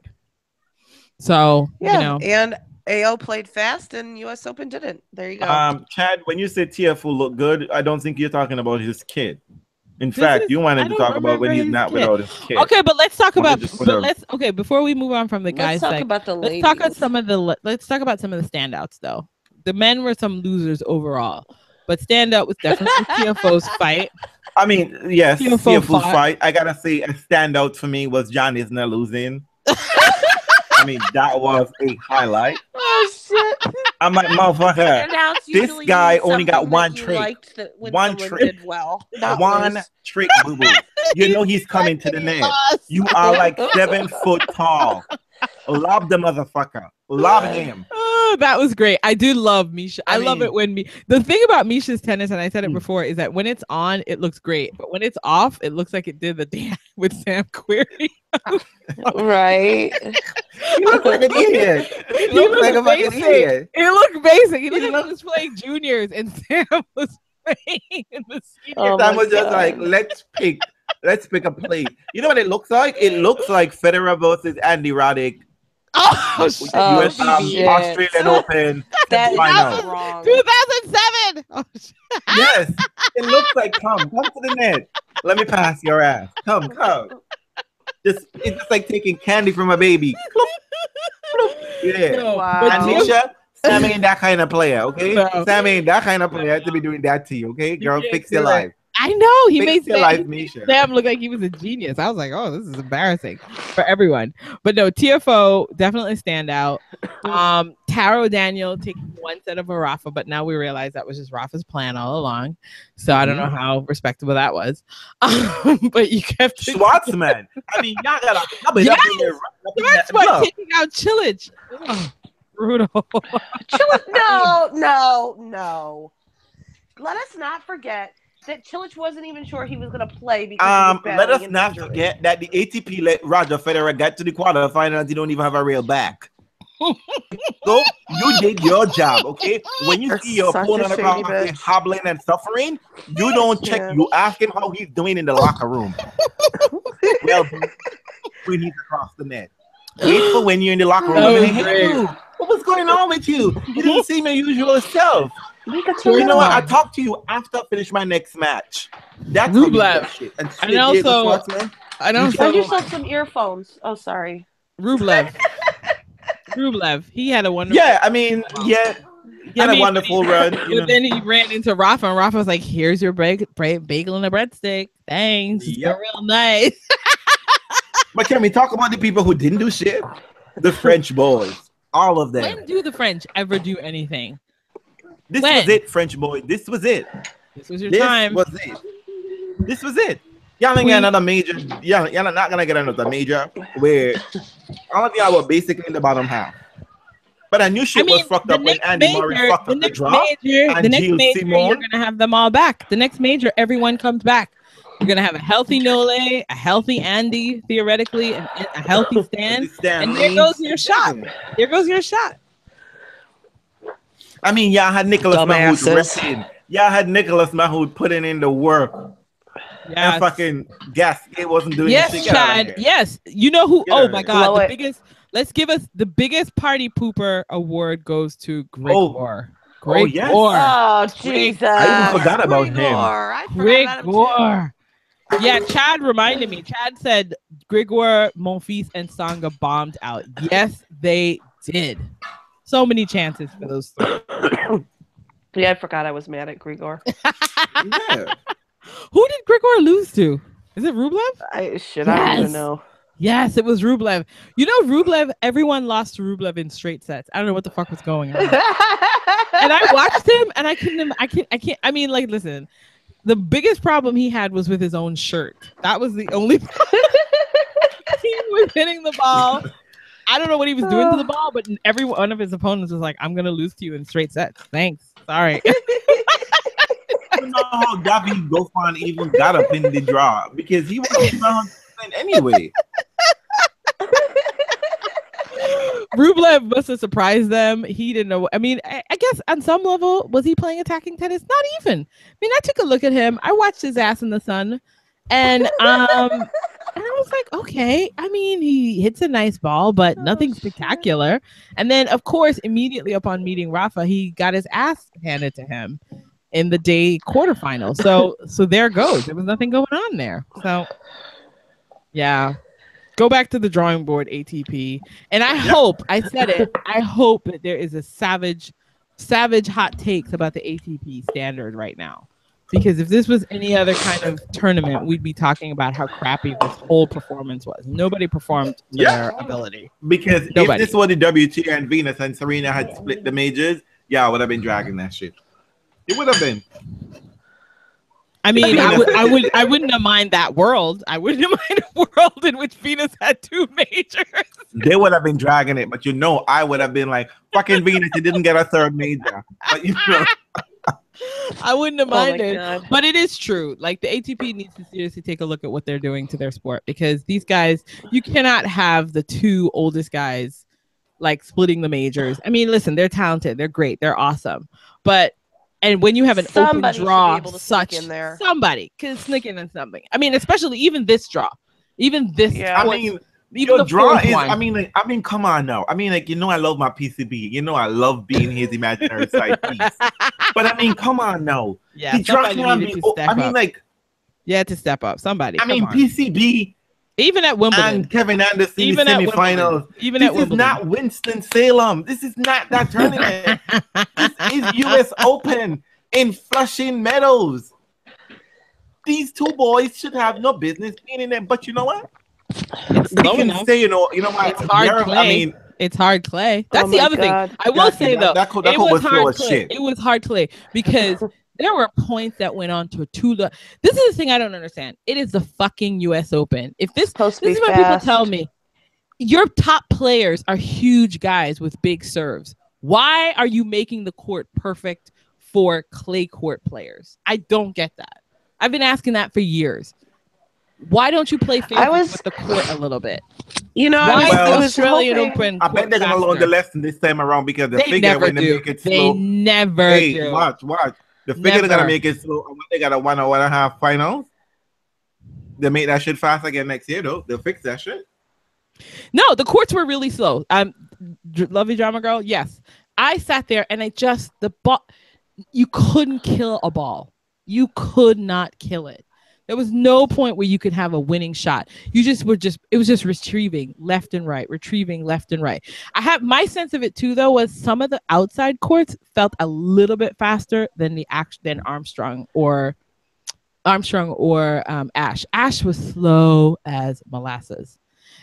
So Yeah, and AO played fast, and U.S. Open didn't. There you go. Chad, when you say TFU look good, I don't think you're talking about his kid. In This fact, is- you I wanted to don't talk about when remember he's his not kid. without his kid. Okay, but let's talk Wanna about. just put a- Before we move on from the guys, Let's talk about the ladies. let's talk about some of the. Let's talk about some of the standouts, though. The men were some losers overall, but standout was definitely TFO's fight. I mean, yes, TFO TFU fight. fight. I gotta say, a standout for me was John Isner losing. I mean, that was a highlight. Oh shit! I'm like, motherfucker. Announce This usually guy means only got something one that you trick. liked that when One someone trick. did well. Not One lose. trick, boo boo. You know he's coming to the net. You are like 7 foot tall. Lob the motherfucker. Lob him. Oh, that was great. I do love Misha. I love mean- it when the thing about Misha's tennis, and I said it before, is that when it's on, it looks great, but when it's off, it looks like it did the dance with Sam Querrey. Right. You look like an idiot. You look like a fucking basic. idiot. It looked basic. He looked like he was playing juniors, and Sam was playing in the senior. Oh Sam my was just God. like, let's pick a play. You know what it looks like? It looks like Federer versus Andy Roddick. Oh, shit. Oh, US shit. Australian Open. That is final. wrong. 2007. Oh, shit. Yes, it looks like come to the net. Let me pass your ass. Come. It's just like taking candy from a baby. Yeah. No, Wow. but And TFO Nisha, Sam ain't that kind of player, okay? No. Sam ain't that kind of player to be doing that to you, okay? Girl, can't fix your do it. life. I know he Fix made your life, Misha. Sam look like he was a genius. I was like, oh, this is embarrassing for everyone. But no, TFO definitely stand out. Taro Daniel taking one set of a Rafa, but now we realize that was just Rafa's plan all along. So I don't know how respectable that was. But you kept Schwartzman. I mean, y'all gotta. Yes! That's That's why taking out Chilich. Oh, brutal. No. Let us not forget that Chilich wasn't even sure he was going to play because he was let battling us an not injury. forget that the ATP let Roger Federer get to the quarterfinals. He don't even have a real back. So you did your job, okay? When you You're see your such a opponent shady across there bitch. hobbling and suffering, you don't check. Yeah. You ask him how he's doing in the locker room. Well, when he's across the net. Wait for when you're in the locker room. That and was hey, great. you, what was going on with you? You didn't seem your usual self. Make a You know what? I turn. talk to you after I finish my next match. That's how you do Rublev. that shit. And And shit, Diego also- Schwartzman. I don't Find know. yourself some earphones. Oh, sorry. Rublev. He had a wonderful. Yeah, I mean, yeah, he had a wonderful run. You But know. then he ran into Rafa, and Rafa was like, "Here's your bagel and a breadstick. Thanks. It's Yep. real nice." But can we talk about the people who didn't do shit? The French boys, all of them. When do the French ever do anything? This when? was it, French boy. This was it. This was your This time. was it. This was it. Y'all ain't get another major. Y'all not gonna get another major where all of y'all were basically in the bottom half. But I knew shit was fucked up when Andy Murray fucked up the drop. the and next Gilles major, Simon. you're gonna have them all back. The next major, everyone comes back. You're gonna have a healthy Nole, a healthy Andy, theoretically, and a healthy Stan. And there goes your shot. There goes your shot. I mean, y'all had Nicholas Mahmoud Dumbasses. resting Y'all had Nicholas man who putting in the work Yes. and fucking Gasquet wasn't doing Yes, shit. Get out of Chad. here. Yes. You know who? Get Oh out my of God. Blow The it. biggest. Let's give us the biggest party pooper award goes to Grigor. Oh, yes. Oh, Greg Jesus. I even forgot about him. Grigor. I forgot about him too. Grigor. Yeah, Chad reminded me. Chad said Grigor, Monfils, and Sanga bombed out. Yes, they did. So many chances for those three. Yeah, I forgot I was mad at Grigor. Yeah. Who did Grigor lose to? Is it Rublev? I don't even Yes. know. Yes, it was Rublev. You know, Rublev, everyone lost to Rublev in straight sets. I don't know what the fuck was going on. And I watched him and I can't. I mean, like, listen, the biggest problem he had was with his own shirt. That was the only problem. He was hitting the ball. I don't know what he was doing to the ball, but every one of his opponents was like, I'm going to lose to you in straight sets. Thanks. Sorry. I don't know how David Goffin even got up in the draw because he wasn't even 100% anyway. Rublev must have surprised them. He didn't know. I mean, I guess on some level, was he playing attacking tennis? Not even. I mean, I took a look at him. I watched his ass in the sun, and I was like, okay. I mean, he hits a nice ball, but nothing spectacular. And then, of course, immediately upon meeting Rafa, he got his ass handed to him in the day quarterfinal. So there goes. There was nothing going on there. So, yeah. Go back to the drawing board, ATP. And I hope, I said it, I hope that there is a savage hot takes about the ATP standard right now. Because if this was any other kind of tournament, we'd be talking about how crappy this whole performance was. Nobody performed to their ability. Because Nobody. if this was the WTA and Venus and Serena had split the majors, I would have been dragging that shit. It would have been. I mean, I wouldn't have mind that world. I wouldn't have mind a world in which Venus had two majors. They would have been dragging it, but I would have been like, fucking Venus, you didn't get a third major. But I wouldn't have minded. God. But it is true. Like, the ATP needs to seriously take a look at what they're doing to their sport, because these guys, you cannot have the two oldest guys like splitting the majors. I mean, listen, they're talented, they're great, they're awesome, and when you have an open draw, somebody can sneak in something. I mean, especially even this draw, even this. Yeah. I mean, even the draw is. One. I mean, come on now. I mean, like, I love my PCB. I love being his imaginary side piece. But I mean, come on now. Yeah, he trying to be. I mean, like, yeah, to step up. Somebody. I mean, PCB. Even at Wimbledon, and Kevin Anderson even in the semifinals. Even this is not Winston Salem. This is not that tournament. This is U.S. Open in Flushing Meadows. These two boys should have no business being in there. But you know what? It's we can say, what? It's hard clay. I mean, it's hard clay. That's the other thing. I will say though, it was hard clay. It was hard clay because there were points that went on to Tula. This is the thing I don't understand. It is the fucking U.S. Open. If this is what people tell me, your top players are huge guys with big serves. Why are you making the court perfect for clay court players? I don't get that. I've been asking that for years. Why don't you play favorites with the court a little bit? I was Australian Open. I bet they're gonna learn the lesson this time around because the figure when they make it slow. They never do. Watch. The figure they're gonna make it slow. They got a 1 or 1.5 finals. They make that shit fast again next year, though. They'll fix that shit. No, the courts were really slow. Lovely Drama Girl. Yes, I sat there and the ball. You couldn't kill a ball. You could not kill it. There was no point where you could have a winning shot. It was just retrieving left and right. My sense of it too, though, was some of the outside courts felt a little bit faster than Armstrong or Ash. Ash was slow as molasses.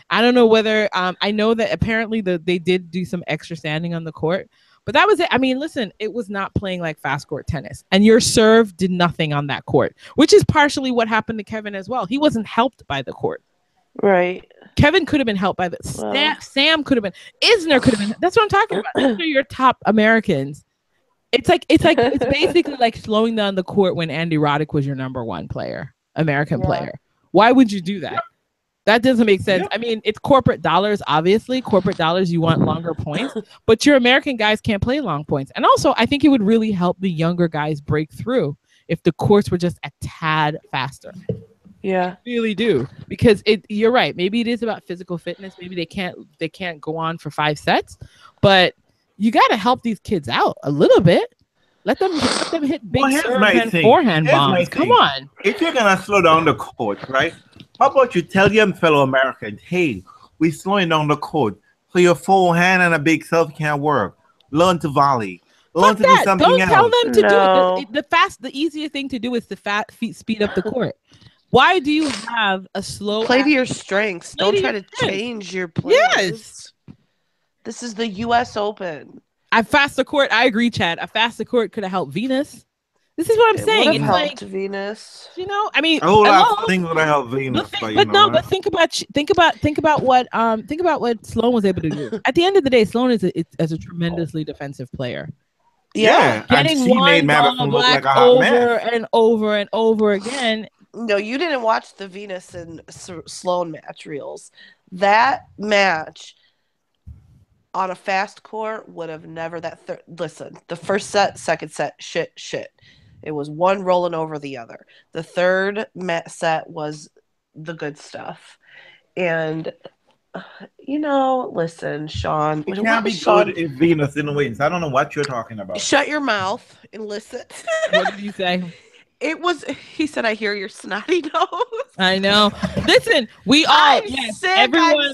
I don't know whether I know that apparently they did do some extra standing on the court. But that was it. I mean, listen, it was not playing like fast court tennis. And your serve did nothing on that court, which is partially what happened to Kevin as well. He wasn't helped by the court. Right. Kevin could have been helped by Sam could have been. Isner could have been. That's what I'm talking about. These are your top Americans. It's basically like slowing down the court when Andy Roddick was your number one player, American player. Why would you do that? That doesn't make sense. Yep. I mean, it's corporate dollars, obviously. Corporate dollars, you want longer points, but your American guys can't play long points. And also, I think it would really help the younger guys break through if the courts were just a tad faster. Yeah. Really do. Because you're right. Maybe it is about physical fitness. Maybe they can't go on for 5 sets, but you got to help these kids out a little bit. Let them hit big serve and forehand bombs. Come on. If you're gonna slow down the court, right? How about you tell your fellow Americans, hey, we're slowing down the court, so your forehand and a big serve can't work. Learn to volley. Learn to do something Don't else. tell them to No. do it. The easier thing to do is to speed up the court. Why do you have a slow Play to your strengths. Play Don't to try your to strengths. change your plays. Yes. This is the U.S. Open. A faster court, I agree, Chad. A faster court could have helped Venus. This is what I'm It saying. would It's have like, helped Venus. you know, I mean, A whole lot hello? of things would have helped Venus, But think about what Sloane was able to do. At the end of the day, Sloane is a tremendously defensive player. Yeah, and Getting she made one ball Madison look like black a hot over mess. and over and over again. No, you didn't watch the Venus and Sloane match reels. That match on a fast court would have never listen, the first set, second set, shit. It was one rolling over the other. The third set was the good stuff. And listen, Sean. It can't be good if Venus didn't win. So I don't know what you're talking about. Shut your mouth and listen. What did you say? He said, I hear your snotty nose. I know. Listen, we all, I'm yes, sick, everyone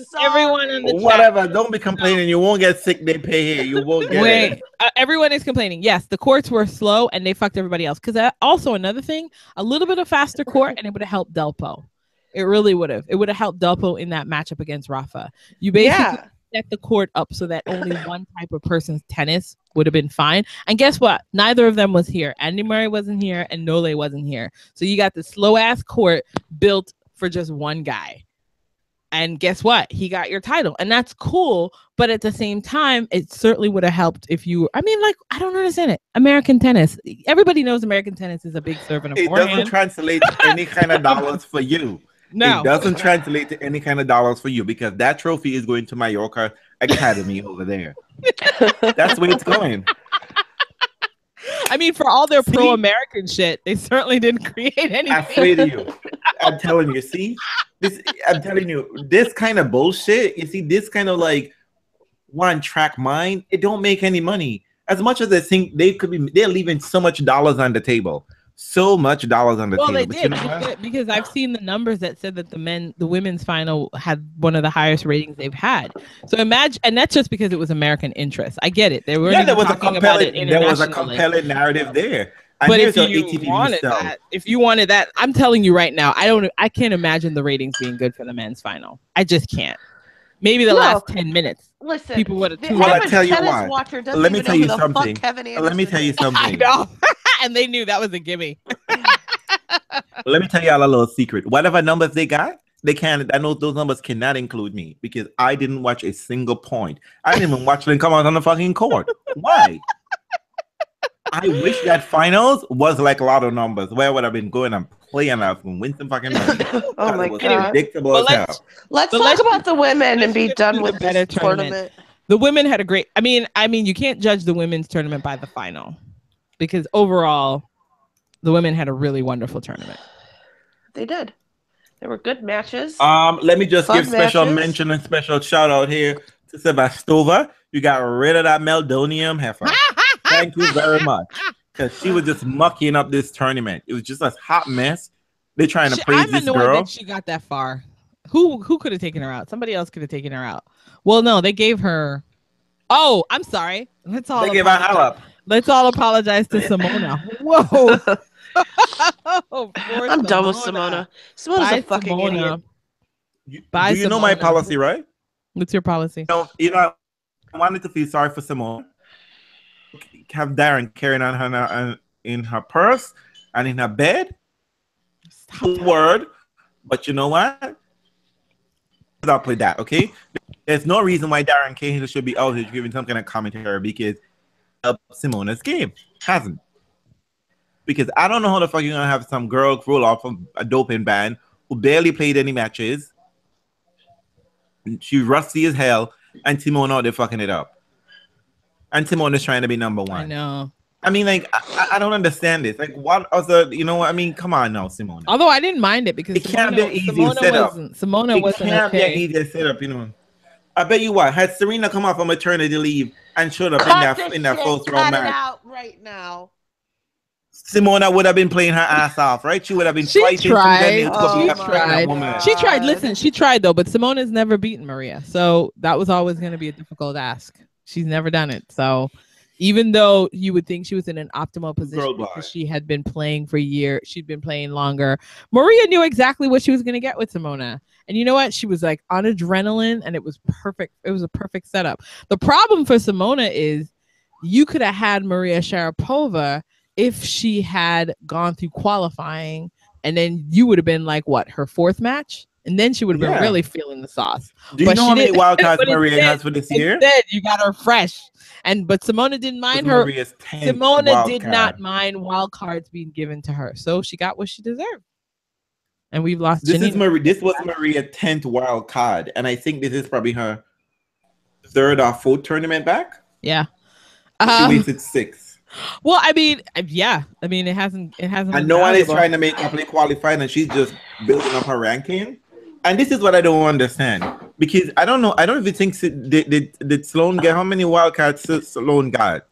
in the chat. Whatever. Don't be complaining. You won't get sick. They pay here. You won't get it. Everyone is complaining. Yes, the courts were slow and they fucked everybody else. Because also another thing, a little bit of faster court and it would have helped Delpo. It really would have. It would have helped Delpo in that matchup against Rafa. You basically set the court up so that only one type of person's tennis would have been fine. And guess what? Neither of them was here. Andy Murray wasn't here and Nole wasn't here. So you got the slow ass court built for just one guy. And guess what? He got your title. And that's cool. But at the same time, it certainly would have helped if you, I don't understand it. American tennis. Everybody knows American tennis is a big serve and a forehand. It doesn't translate to any kind of dollars for you. No. It doesn't translate to any kind of dollars for you because that trophy is going to Mallorca Academy over there. That's where it's going. I mean, for all their pro-American shit, they certainly didn't create anything. I swear to you. I'm telling you, this kind of bullshit, this kind of like one-track mind, it don't make any money. As much as they think they're leaving so much dollars on the table. So much dollars on the table. They did because I've seen the numbers that said that the women's final had one of the highest ratings they've had. So imagine, and that's just because it was American interest. I get it. There was a compelling narrative there. But if you wanted that, I'm telling you right now, I can't imagine the ratings being good for the men's final. I just can't. Maybe the last 10 minutes. Listen, people would have. Well, I tell you why. Let me tell you something. I know. And they knew that was a gimme. Let me tell y'all a little secret. Whatever numbers they got, they can't. I know those numbers cannot include me because I didn't watch a single point. I didn't even watch them come out on the fucking court. Why? I wish that finals was like a lot of numbers where I would have been going and playing off and win some fucking money. Oh my God. Predictable as hell. Let's talk about the women and be done with this tournament. The women had a great. I mean, you can't judge the women's tournament by the final. Because overall, the women had a really wonderful tournament. They did. There were good matches. Let me just give special matches. mention and special shout out here to Sebastova. You got rid of that Meldonium heifer. Thank you very much. Because she was just mucking up this tournament. It was just a hot mess. They're trying to praise this girl. I'm annoyed that she got that far. Who could have taken her out? Somebody else could have taken her out. Well, no, they gave her. Oh, I'm sorry. They gave her hell up. Let's all apologize to Simona. Whoa. I'm done with Simona. Simona's a fucking idiot. Do you know my policy, right? What's your policy? You know, I wanted to feel sorry for Simona. Have Darren carrying on her in her purse and in her bed. Word. But you know what? I'll play that, okay? There's no reason why Darren Cahill should be out here giving some kind of commentary because Simona's game hasn't, because I don't know how the fuck you're gonna have some girl roll off of a doping ban who barely played any matches She's rusty as hell, and Simone out there fucking it up. And Simone is trying to be number one. I know. I mean, like, I don't understand this. Like, what other, you know what I mean? Come on now, Simone. Although I didn't mind it because It can't be an easy setup. Simona wasn't can't be an okay. easy setup, you know. I bet you what, had Serena come off on maternity leave and showed up in that first round match, out right now. Simona would have been playing her ass off, right? She would have been fighting. She tried. God. She tried. Listen, she tried though, but Simona's never beaten Maria, so that was always going to be a difficult ask. She's never done it, so. Even though you would think she was in an optimal position because she had been playing for years, she'd been playing longer. Maria knew exactly what she was going to get with Simona. And you know what? She was like on adrenaline and it was perfect. It was a perfect setup. The problem for Simona is you could have had Maria Sharapova if she had gone through qualifying and then you would have been like, what, her fourth match? And then she would have been really feeling the sauce. Do you know how many wildcards Maria has for this year? Instead, you got her fresh. But Simona didn't mind her. Simona did not mind wild cards being given to her. So she got what she deserved. And we've lost This was Maria's 10th wild card. And I think this is probably her third or fourth tournament back. Yeah. She wasted 6. Well, I mean, yeah. I mean, it hasn't. And no one is trying to make her play qualified, and she's just building up her ranking. And this is what I don't understand, because I don't know. I don't even think did Sloane get how many wildcards Sloane got?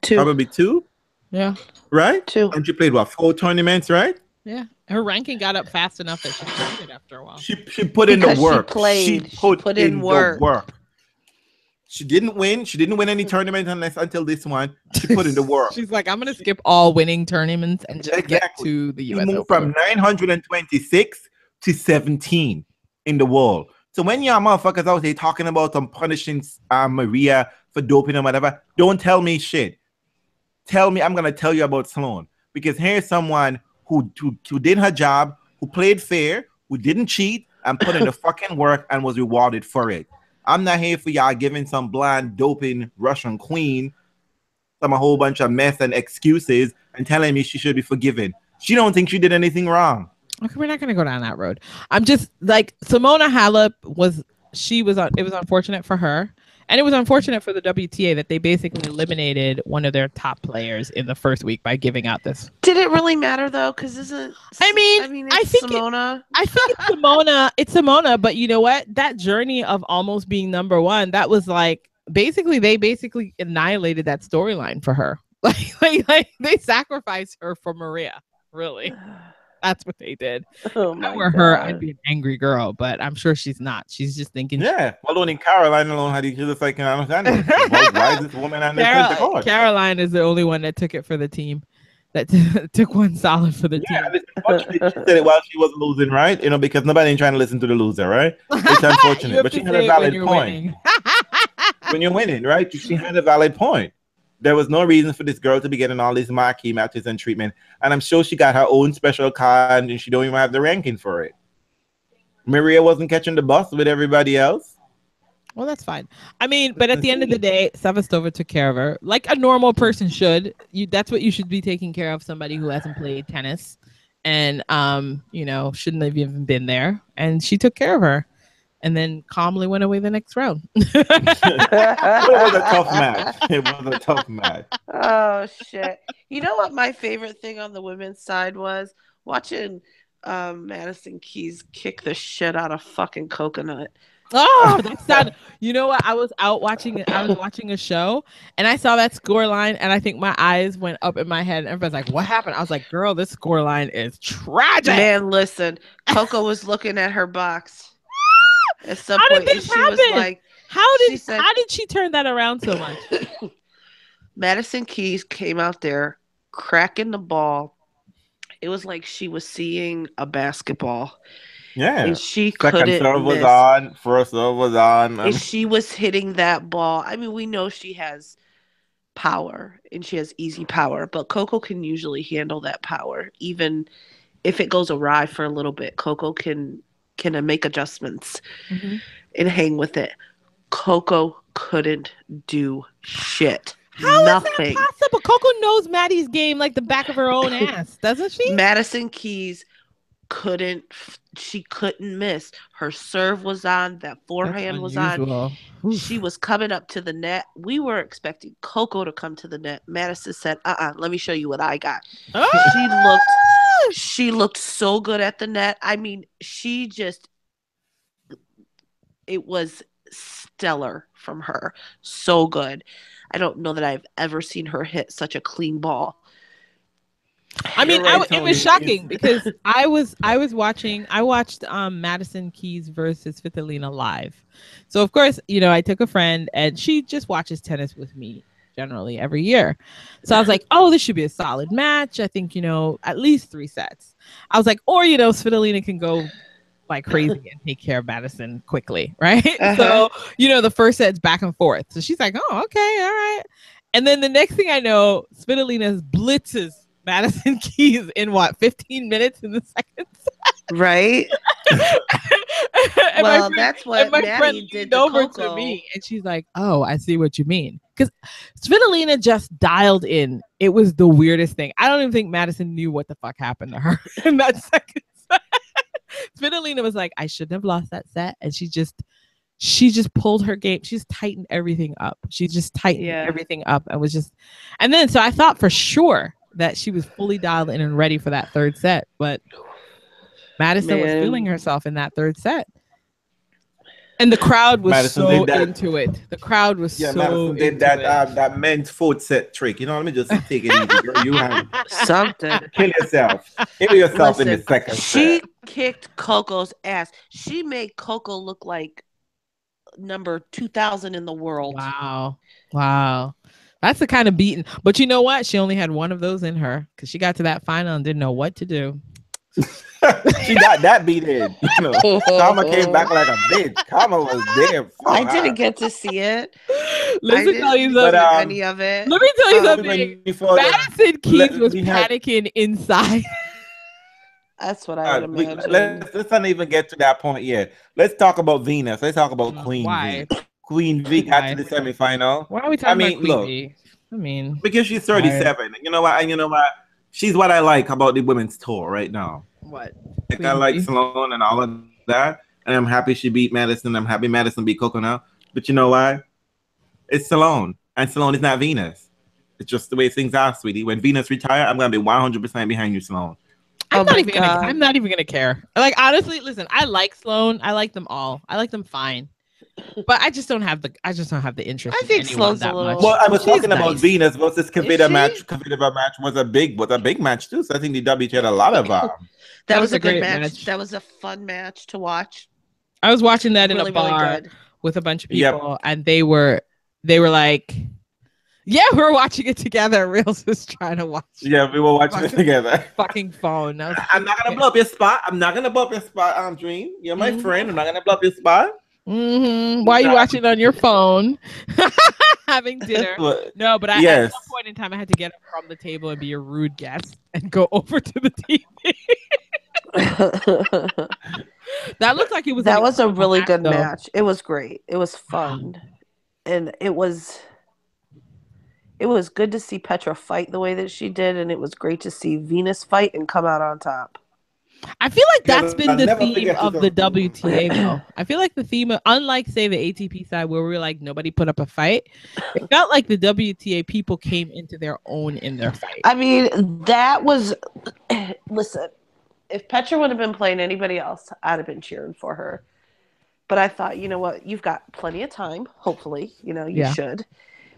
2. Probably 2. Yeah. Right? 2. And she played what, 4 tournaments, right? Yeah. Her ranking got up fast enough that she played it after a while. She put in the work. She put in work. She didn't win. She didn't win any tournaments until this one. She put in the work. She's like, I'm gonna skip all winning tournaments and just get to the US Open. From 926 to 17 in the world. So when y'all motherfuckers out there talking about punishing Maria for doping or whatever, don't tell me shit. Tell me, I'm gonna tell you about Sloane, because here's someone who did her job, who played fair, who didn't cheat, and put in the fucking work and was rewarded for it. I'm not here for y'all giving some blind doping Russian queen a whole bunch of mess and excuses and telling me she should be forgiven. She don't think she did anything wrong. Okay, we're not going to go down that road. I'm just like Simona Halep it was unfortunate for her, and it was unfortunate for the WTA that they basically eliminated one of their top players in the first week by giving out this. Did it really matter though? Because I think it's Simona. I think it's Simona. It's Simona, but you know what? That journey of almost being number one, that was like they annihilated that storyline for her. Like they sacrificed her for Maria. Really. That's what they did. Oh if I were her, I'd be an angry girl, but I'm sure she's not. She's just thinking. Yeah, well, only Caroline alone had each other. I can understand it. Why is this woman on the court? Caroline is the only one that took it for the team. That took one solid for the team. She said it while she was losing, right? You know, because nobody ain't trying to listen to the loser, right? It's unfortunate, but she had a valid point. When you're winning, right? She had a valid point. There was no reason for this girl to be getting all these marquee matches and treatment. And I'm sure she got her own special card and she don't even have the ranking for it. Maria wasn't catching the bus with everybody else. Well, that's fine. I mean, but at the end of the day, Sevastova took care of her like a normal person should. That's what you should be taking care of, somebody who hasn't played tennis and, shouldn't have even been there. And she took care of her. And then calmly went away the next round. It was a tough match. It was a tough match. Oh, shit. You know what my favorite thing on the women's side was? Watching Madison Keys kick the shit out of fucking Coconut. Oh, that's sad. You know what? I was watching a show and I saw that score line and I think my eyes went up in my head and everybody's like, what happened? I was like, girl, this score line is tragic. Man, listen. Coco was looking at her box. At some how point, did this happen? Was like, how did she turn that around so much? Madison Keys came out there cracking the ball. It was like she was seeing a basketball. Yeah. And she Second couldn't serve was miss. on. First serve was on. And she was hitting that ball. I mean, we know she has power and she has easy power, but Coco can usually handle that power. Even if it goes awry for a little bit, Coco can make adjustments and hang with it. Coco couldn't do shit. Nothing. Is that possible? Coco knows Maddie's game like the back of her own ass, doesn't she? Madison Keys couldn't she couldn't miss. Her serve was on, that That's forehand was on. unusual. She was coming up to the net. We were expecting Coco to come to the net. Madison said, let me show you what I got. She looked so good at the net. I mean, it was stellar from her. So good. I don't know that I've ever seen her hit such a clean ball. I mean, it was shocking because I watched Madison Keys versus Svitolina live. So of course, I took a friend and she just watches tennis with me generally every year. So I was like, oh, this should be a solid match. I think, at least 3 sets. I was like, or, Svitolina can go like crazy and take care of Madison quickly, right? So, the first set's back and forth. So she's like, oh, okay, all right. And then the next thing I know, Svitolina blitzes Madison Keys in 15 minutes in the second set. Right. Well, that's what Maddie did to over Coco. to me, and she's like, "Oh, I see what you mean." Because Svitolina just dialed in. It was the weirdest thing. I don't even think Madison knew what the fuck happened to her in that second set. Svitolina was like, "I shouldn't have lost that set," and she just pulled her game. She's tightened everything up. She just tightened everything up and was just, and then so I thought for sure that she was fully dialed in and ready for that third set, but Madison was feeling herself in that third set. And the crowd was so into it. The crowd was so Madison did that men's fourth set trick. Let me just take it easy. Girl. You have something. Kill yourself. Kill yourself. Listen, in the second set. She kicked Coco's ass. She made Coco look like number 2000 in the world. Wow. That's the kind of beating. But you know what? She only had one of those in her because she got to that final and didn't know what to do. She got that beat in. Kama came back like a bitch. Kama was there. I didn't get to see it. Let me tell you something. Any of it. Let me tell you something. Madison Keys was panicking inside. That's what I would imagine. Let's not even get to that point yet. Let's talk about Venus. Let's talk about Queen V. Queen V got to the semifinal. Why are we talking about Queen V? I mean, because she's 37. You know what? She's what I like about the women's tour right now. What? Like I like Sloane and all of that, and I'm happy she beat Madison. I'm happy Madison beat Coco now. But you know why? It's Sloane, and Sloane is not Venus. It's just the way things are, sweetie. When Venus retire, I'm gonna be 100% behind you, Sloane. I'm not even gonna care. Like honestly, listen, I like Sloane. I like them all. I like them fine. But I just don't have the interest. I think Sloane's that much. Well, I was talking about Venus versus Kvitova match. Kvitova match was a big match too. So I think the WTA had a lot of. That was a good match. That was a fun match to watch. I was watching that in a bar with a bunch of people, and they were like, "Yeah, we were watching it together." Reels was trying to watch. Yeah, we were watching it together. Fucking phone. I'm not gonna blow up your spot. Dream. You're my friend. I'm not gonna blow up your spot. Mm-hmm. Why are you watching on your phone? Having dinner. No, but at some point in time I had to get up from the table and be a rude guest and go over to the TV. That looked like it was. That was a really good match. It was great. It was fun, and it was good to see Petra fight the way that she did, and it was great to see Venus fight and come out on top. I feel like that's been the theme of the WTA, though. I feel like the theme, unlike, say, the ATP side where we were like, nobody put up a fight, it felt like the WTA people came into their own in their fight. I mean, that was, listen, if Petra would have been playing anybody else, I'd have been cheering for her. But I thought, you know what, you've got plenty of time, hopefully, you should.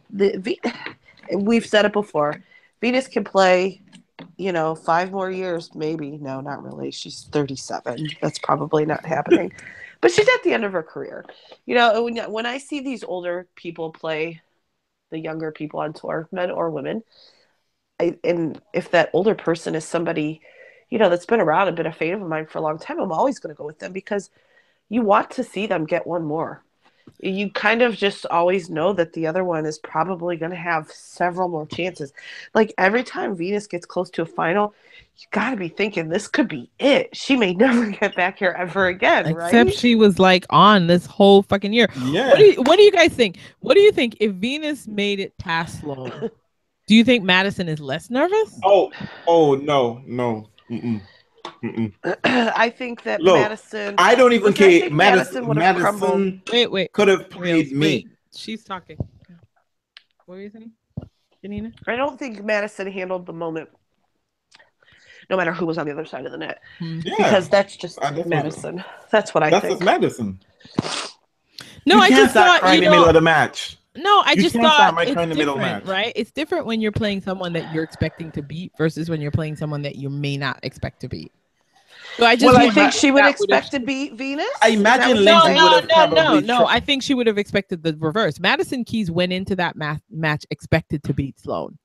We've said it before, Venus can play 5 more years, maybe. No, not really. She's 37. That's probably not happening. But she's at the end of her career. When I see these older people play the younger people on tour, men or women, and if that older person is somebody, that's been around and been a fan of mine for a long time, I'm always going to go with them because you want to see them get one more. You kind of just always know that the other one is probably going to have several more chances. Like every time Venus gets close to a final, you got to be thinking this could be it. She may never get back here ever again, right? Except she was like on this whole fucking year. Yeah. What do you guys think? What do you think if Venus made it past Sloane? Do you think Madison is less nervous? Oh no. Mm-mm. Mm-mm. I think that Look, Madison. I don't even Listen, I care. think Madison would have crumbled. Madison could have played me. Wait, she's talking. What were you saying, Janina? I don't think Madison handled the moment, no matter who was on the other side of the net, Yeah, because that's just that's Madison. That's what I that's think. just Madison. No, You I can't just start thought, crying in the middle of the match. No, I You just can't start thought my it's crying in the middle of the different, match. right? It's different when you're playing someone that you're expecting to beat versus when you're playing someone that you may not expect to beat. So I just Well, I think she would expect to beat Venus. I imagine Is that what Lindsay you're would saying? have probably No. I think she would have expected the reverse. Madison Keys went into that match expected to beat Sloane.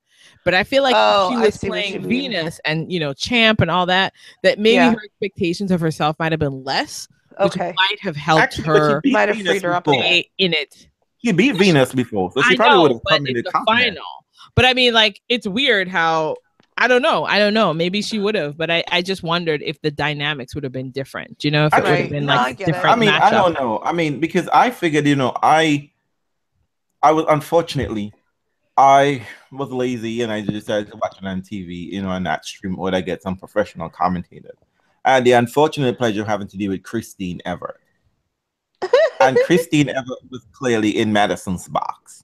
But I feel like if she I was see what you playing mean. Venus and, champ and all that, that maybe Yeah. her expectations of herself might have been less, which Okay. might have helped Actually, but she her beat Might have Venus freed her up a before. bit. in it. She beat Venus before, so she I probably know, would have but come in in the confident. final. But I mean, like, it's weird how I don't know. Maybe she would have, but I just wondered if the dynamics would have been different. If it would have Right. been No, I like get it. different I mean, matchup. I don't know. I mean, because I figured, I was unfortunately I was lazy and I decided to watch it on TV, and not stream, or I get some professional commentator. I had the unfortunate pleasure of having to deal with Christine Everett. And Christine Everett was clearly in Madison's box.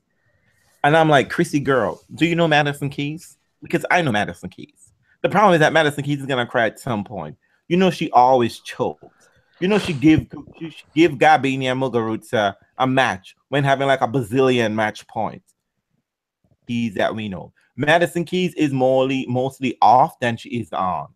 And I'm like, Chrissy girl, do you know Madison Keys? Because I know Madison Keys. The problem is that Madison Keys is gonna cry at some point. She always chokes. She give Gabini and Muguruza a match when having like a bazillion match points. Keys that we know. Madison Keys is mostly off than she is on.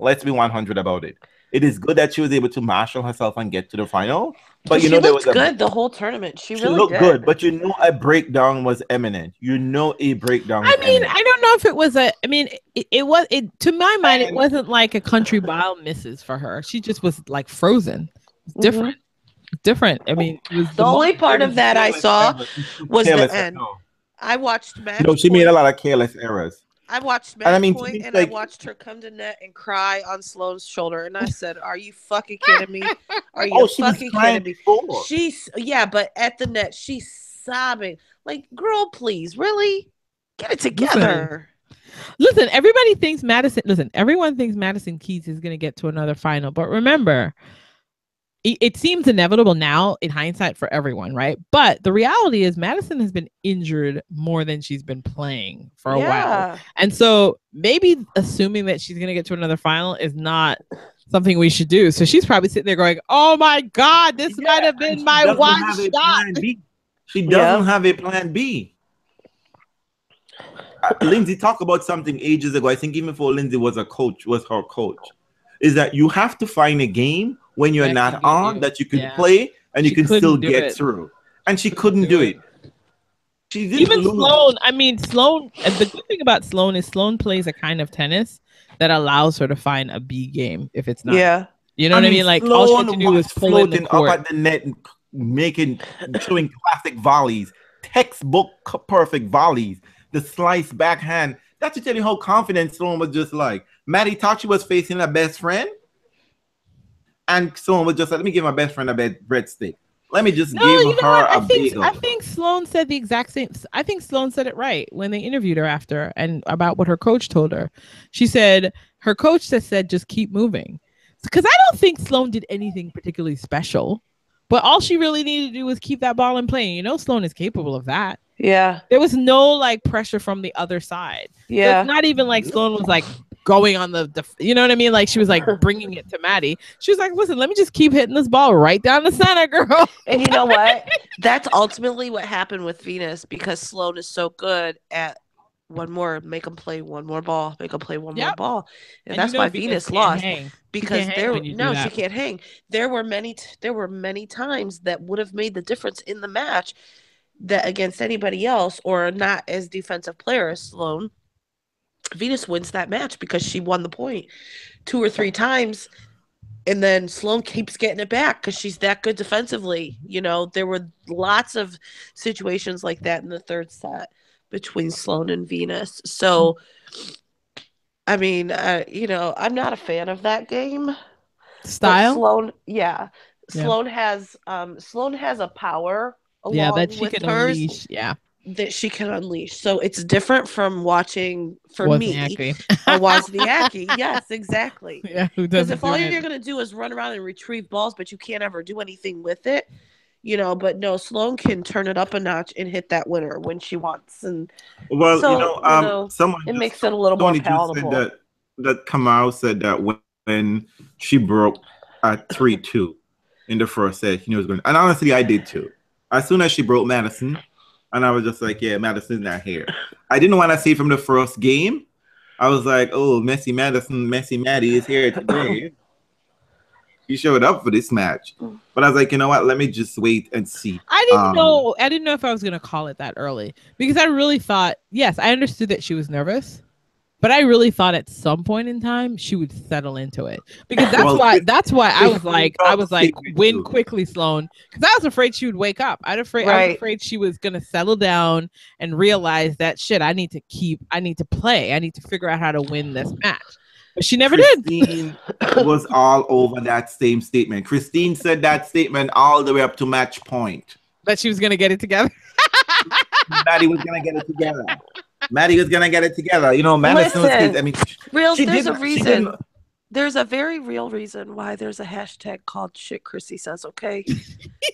Let's be 100 about it. It is good that she was able to marshal herself and get to the final. But she there looked was good the whole tournament. She really looked did. good, but a breakdown was imminent. A breakdown. I mean, I don't know if it was a. I mean, it was. To my mind, it wasn't like a country mile misses for her. She just was like frozen. Different. Different. I mean, it was the only part of that I saw was the end. I watched match. No, she made a lot of careless errors. I watched match point and I watched her come to net and cry on Sloane's shoulder, and I said, "Are you fucking kidding me? Are you fucking kidding me?" But at the net, she's sobbing. Like, girl, please, really get it together. Listen, everybody thinks Madison. Listen, everyone thinks Madison Keys is going to get to another final, but remember, it seems inevitable now in hindsight for everyone, right? But the reality is Madison has been injured more than she's been playing for a while. And so maybe assuming that she's going to get to another final is not something we should do. So she's probably sitting there going, oh my God, this might have been my one shot. She doesn't have a plan B. Lindsay talked about something ages ago. I think even before Lindsay was her coach, is that you have to find a game when you're not on that you can play and you can still get through. And she couldn't do it. She didn't even lose. Sloane. I mean, Sloane. The good thing about Sloane is Sloane plays a kind of tennis that allows her to find a B game if it's not. Yeah. You know what I mean? Like all she had to do was floating up at the net and showing classic volleys, textbook perfect volleys, the slice backhand. That should tell you how confident Sloane was. Just like Maddie thought she was facing her best friend. And Sloane was just like, let me give my best friend a breadstick. Let me just give her a bagel. I think Sloane said the exact same. I think Sloane said it right when they interviewed her after and about what her coach told her. She said her coach said just keep moving. Because I don't think Sloane did anything particularly special. But all she really needed to do was keep that ball in play. Sloane is capable of that. Yeah. There was no like pressure from the other side. Yeah. So it's not even like Sloane was like going on you know what I mean? Like she was like bringing it to Maddie. She was like, listen, let me just keep hitting this ball right down the center, girl. And you know what? That's ultimately what happened with Venus because Sloane is so good at make them play one more ball, make them play one more ball. And that's why Venus lost because she can't hang. There were many times that would have made the difference in the match that against anybody else or not as defensive player as Sloane. Venus wins that match because she won the point 2 or 3 times. And then Sloane keeps getting it back because she's that good defensively. There were lots of situations like that in the third set between Sloane and Venus. So, I mean, I'm not a fan of that game. Style? Sloane has a power along that she with can hers. unleash. Yeah. that she can unleash. So it's different from watching for me Wozniacki. a Wozniacki. Yes, exactly. Yeah, who Because doesn't if do all it? you're gonna do is run around and retrieve balls, but you can't ever do anything with it, you know. But no, Sloane can turn it up a notch and hit that winner when she wants, and Well, so someone it just makes it a little more Tony just said palatable. that Kamau said that when she broke at 3-2 in the first set, he knew it was going. And honestly, I did too. As soon as she broke Madison, and I was just like, yeah, Madison's not here. I didn't want to see from the first game. I was like, oh, Messi Madison, Messi Maddie is here today. He showed up for this match. But I was like, you know what? Let me just wait and see. I didn't know. I didn't know if I was gonna call it that early because I really thought. Yes, I understood that she was nervous, but I really thought at some point in time she would settle into it because that's why I was like, win quickly, Sloane, because I was afraid she would wake up. I was afraid she was gonna settle down and realize that shit. I need to play. I need to figure out how to win this match. But she never Christine was all over that same statement. Christine said that statement all the way up to match point. That she was going to get it together. Maddie was going to get it together. Maddie was going to get it together. You know, Madison was kids. I mean, there's a reason. There's a very real reason why there's a hashtag called shit Chrissy says, okay?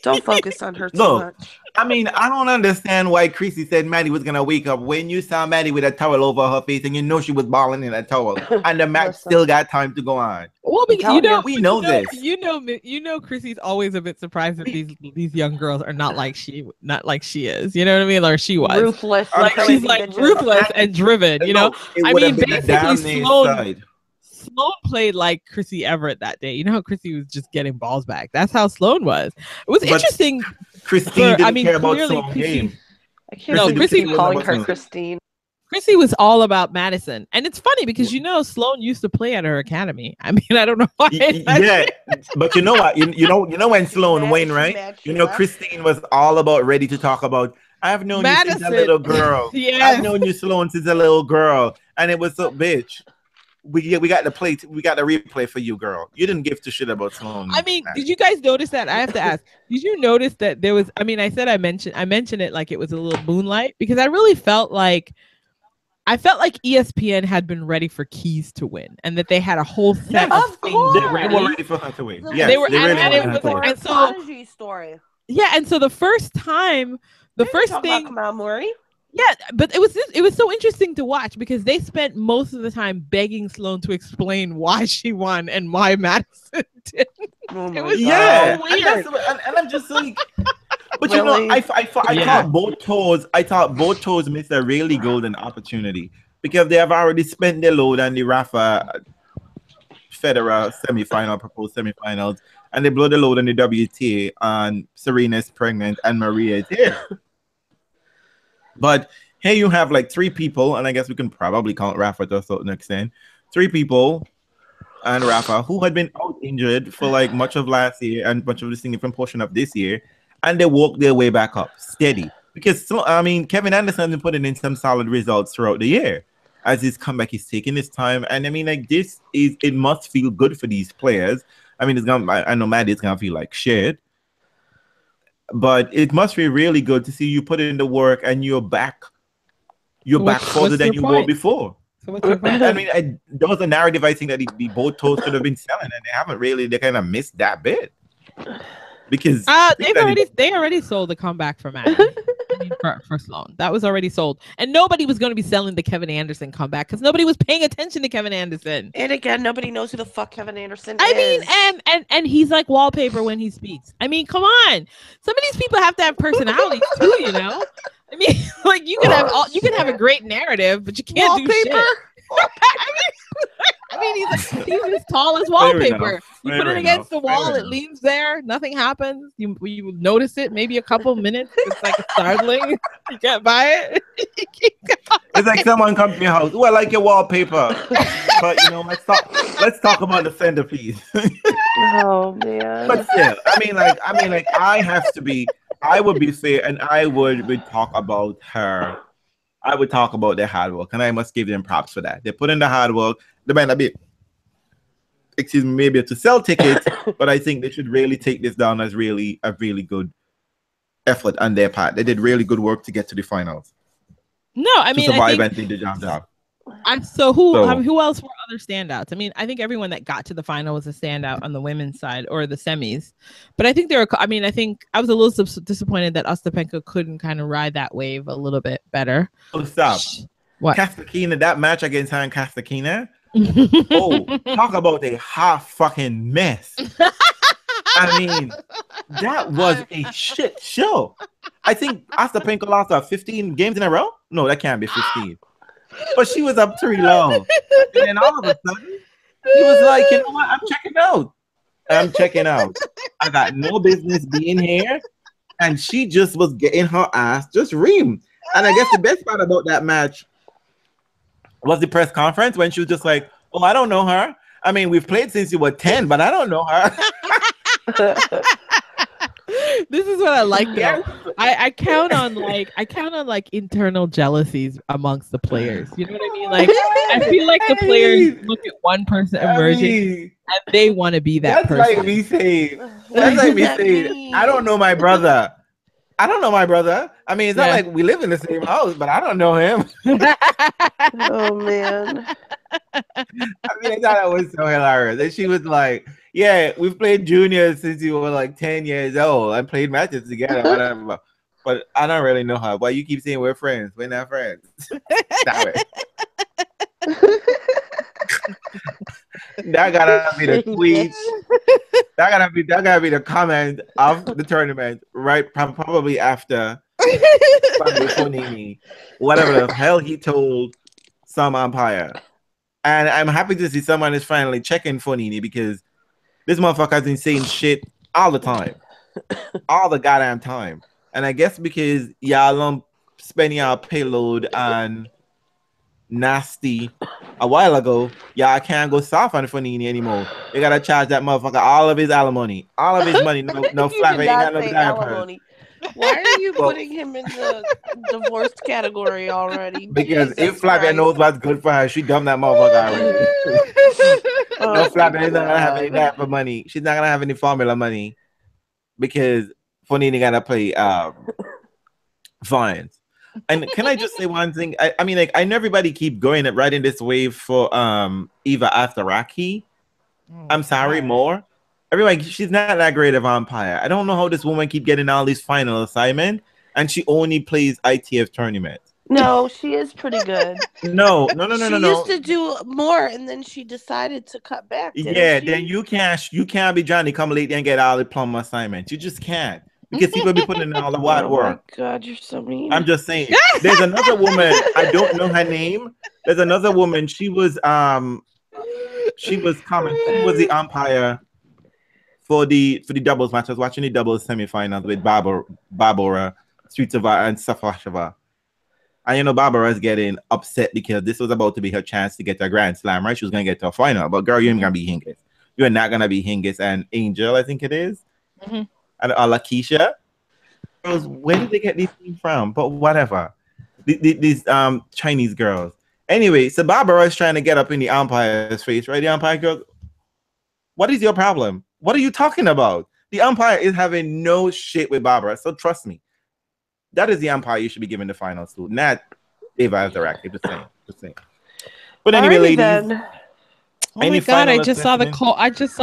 Don't focus on her too much. I mean, I don't understand why Chrissy said Maddie was going to wake up when you saw Maddie with a towel over her face and you know she was balling in a towel and the match still got time to go on. Well, we know this. You know, Chrissy's always a bit surprised that these young girls are not like she is. You know what I mean? Or she was ruthless. Like she's like ruthless and driven. You know, I mean, basically Sloane played like Chrissy Everett that day. You know how Chrissy was just getting balls back. That's how Sloane was. It was interesting. Christine didn't care about Sloane's game. Chrissy calling her Christine. Chrissy was all about Madison, and it's funny because Sloane used to play at her academy. I mean, I don't know why. Yeah, but you know what? You know when Sloane won, right? Christine was all about ready to talk about. I've known you since a little girl. Yes. I've known you, Sloane, since a little girl, and it was so bitch. We got the replay for you, girl. You didn't give two shit about Sloane. I mean, did you guys notice that? I have to ask. Did you notice that there was? I mean, I mentioned it like it was a little moonlight because I really felt like ESPN had been ready for Keys to win, and that they had a whole set of things they were ready for her to win. Yes, they were, and so story. Yeah, and so the first thing. Kamau Murray. Yeah, but it was so interesting to watch because they spent most of the time begging Sloane to explain why she won and why Madison didn't. It was so weird. And I'm just like, but really? I thought both toes missed a really golden opportunity because they have already spent their load on the Rafa Federer proposed semifinals, and they blow the load on the WTA on Serena's pregnant and Maria is here. But here you have like three people, and I guess we can probably count Rafa to a certain extent. Three people and Rafa who had been out injured for like much of last year and much of the significant portion of this year, and they walked their way back up steady. Because Kevin Anderson has been putting in some solid results throughout the year. As his comeback is taking his time, and I mean, like it must feel good for these players. I mean, I know Maddie's gonna feel like shit. But it must be really good to see you put in the work and you're back. You're back further than you were before. So what's your point? I mean, there was a narrative I think that the both toes could have been selling, and they haven't really. They kind of missed that bit because they already sold the comeback for Matt. for Sloane, that was already sold, and nobody was going to be selling the Kevin Anderson comeback because nobody was paying attention to Kevin Anderson. And again, nobody knows who the fuck Kevin Anderson is. I mean, and he's like wallpaper when he speaks. I mean, come on, some of these people have to have personalities too, you know. I mean, like you can have a great narrative, but you can't do shit. I mean, he's as tall as wallpaper. You put it against the wall, it leans there. Nothing happens. You notice it maybe a couple minutes. It's like startling. You can't buy it. It's like someone comes to your house. Oh, I like your wallpaper, but let's talk about the centerpiece. Oh man! But still, I mean, I would be fair, and I would talk about her. I would talk about their hard work, and I must give them props for that. They put in the hard work. They might not be, maybe to sell tickets, but I think they should really take this down as really a really good effort on their part. They did really good work to get to the finals, No, I to mean, I survive think and do the job. so. Who So who else were other standouts? I mean, I think everyone that got to the final was a standout on the women's side or the semis. But I think there were. I mean, I think I was a little disappointed that Ostapenko couldn't kind of ride that wave a little bit better. oh, stop. What? Kastakina, that match against her and Kastakina. Oh, talk about a hot fucking mess. I mean, that was a shit show. I think Ostapenko lost 15 games in a row. No, that can't be 15. But she was up 3-0. And then all of a sudden, he was like, you know what? I'm checking out. I'm checking out. I got no business being here. And she just was getting her ass just reamed. And I guess the best part about that match was the press conference when she was just like, oh, I don't know her. I mean, we've played since you were 10, but I don't know her. This is what I like though. I count on like internal jealousies amongst the players. You know what I mean? Like I feel like the players look at one person emerging and they want to be that person. That's like me saying, I don't know my brother. I don't know my brother. I mean, it's not like we live in the same house, but I don't know him. Oh man. I mean, I thought that was so hilarious. And she was like, yeah, we've played juniors since you were like 10 years old. I played matches together, whatever. But I don't really know her. Why you keep saying we're friends? We're not friends. Stop it. That gotta be the tweet. That gotta be the comment of the tournament, right? Probably after Fonini, whatever the hell he told some umpire. And I'm happy to see someone is finally checking Fonini because this motherfucker's been saying shit all the time. All the goddamn time. And I guess because y'all don't spend y'all payload on nasty a while ago, y'all can't go soft on Fonini anymore. You gotta charge that motherfucker all of his alimony. All of his money. No flat, ain't got no diaper. Why are you putting him in the divorced category already? Because Jesus if Flavia Christ. knows what's good for her, she dumped that motherfucker already. No, Flavia is not gonna have any diaper money. She's not gonna have any formula money because Fonini gotta pay fines. And can I just say one thing? I mean, like, I know everybody keep going at riding this wave for Eva Afteraki. I'm sorry, more. Everybody, she's not that great of umpire. I don't know how this woman keep getting all these final assignments, and she only plays ITF tournaments. No, she is pretty good. No. She used to do more, and then she decided to cut back. Yeah, she? then you can't be Johnny come late and get all the plum assignments. You just can't because people be putting in all the wild work. Oh my God, you're so mean. I'm just saying. There's another woman. I don't know her name. There's another woman. She was the umpire for the doubles match. I was watching the doubles semifinals with Barbara Streetsova and Safashova. And you know, Barbara's getting upset because this was about to be her chance to get a Grand Slam, right? She was gonna get to a final, but girl, you ain't gonna be Hingis. You're not gonna be Hingis and Angel, I think it is, and Lakeisha. Girls, where did they get these things from? But whatever. These Chinese girls. Anyway, so Barbara is trying to get up in the umpire's face, right? The umpire goes, "What is your problem? What are you talking about?" The umpire is having no shit with Barbara, so trust me. That is the umpire you should be giving the finals to, not Eva Azaraki. Just saying. But anyway, ladies. Then. Oh my God! I just saw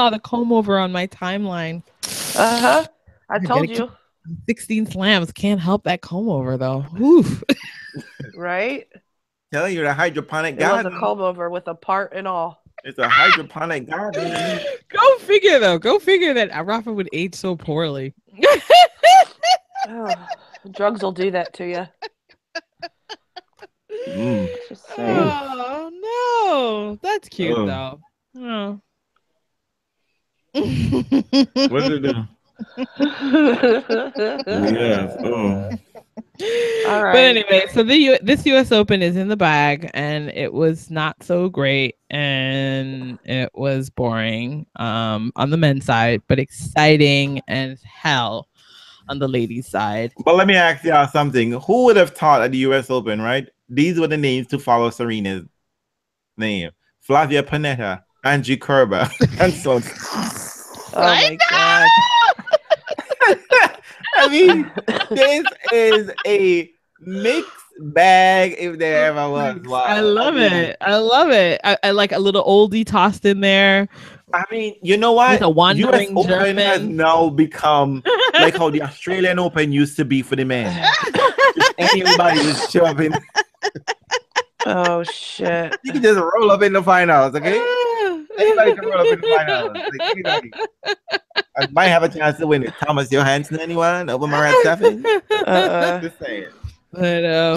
the comb over on my timeline. I told you. 16 slams can't help that comb over though. Oof. Right? Tell you the hydroponic garden. garden. It was a comb over with a part and all. It's a hydroponic garden. Go figure that Rafa would age so poorly. Drugs will do that to you. Just saying. Oh no, that's cute though. Oh. What did it do? Yes. All right. But anyway, so this U.S. Open is in the bag, and it was not so great, and it was boring on the men's side, but exciting as hell on the ladies' side. But let me ask y'all something. Who would have thought at the U.S. Open, right? These were the names to follow Serena's name: Flavia Pennetta, Angie Kerber, and Sloane. Oh my God. I mean, this is a mixed bag if there ever was. Wow. I love it. I love it. I like a little oldie tossed in there I mean, you know with what? a US wandering Open has German. now become like how the Australian Open used to be for the men. Just anybody just show up in. Oh shit. You can just roll up in the finals, okay? Anybody can roll up in the finals. Like anybody. I might have a chance to win it. Thomas Johansson, anyone? Over Marat Safin? Just saying.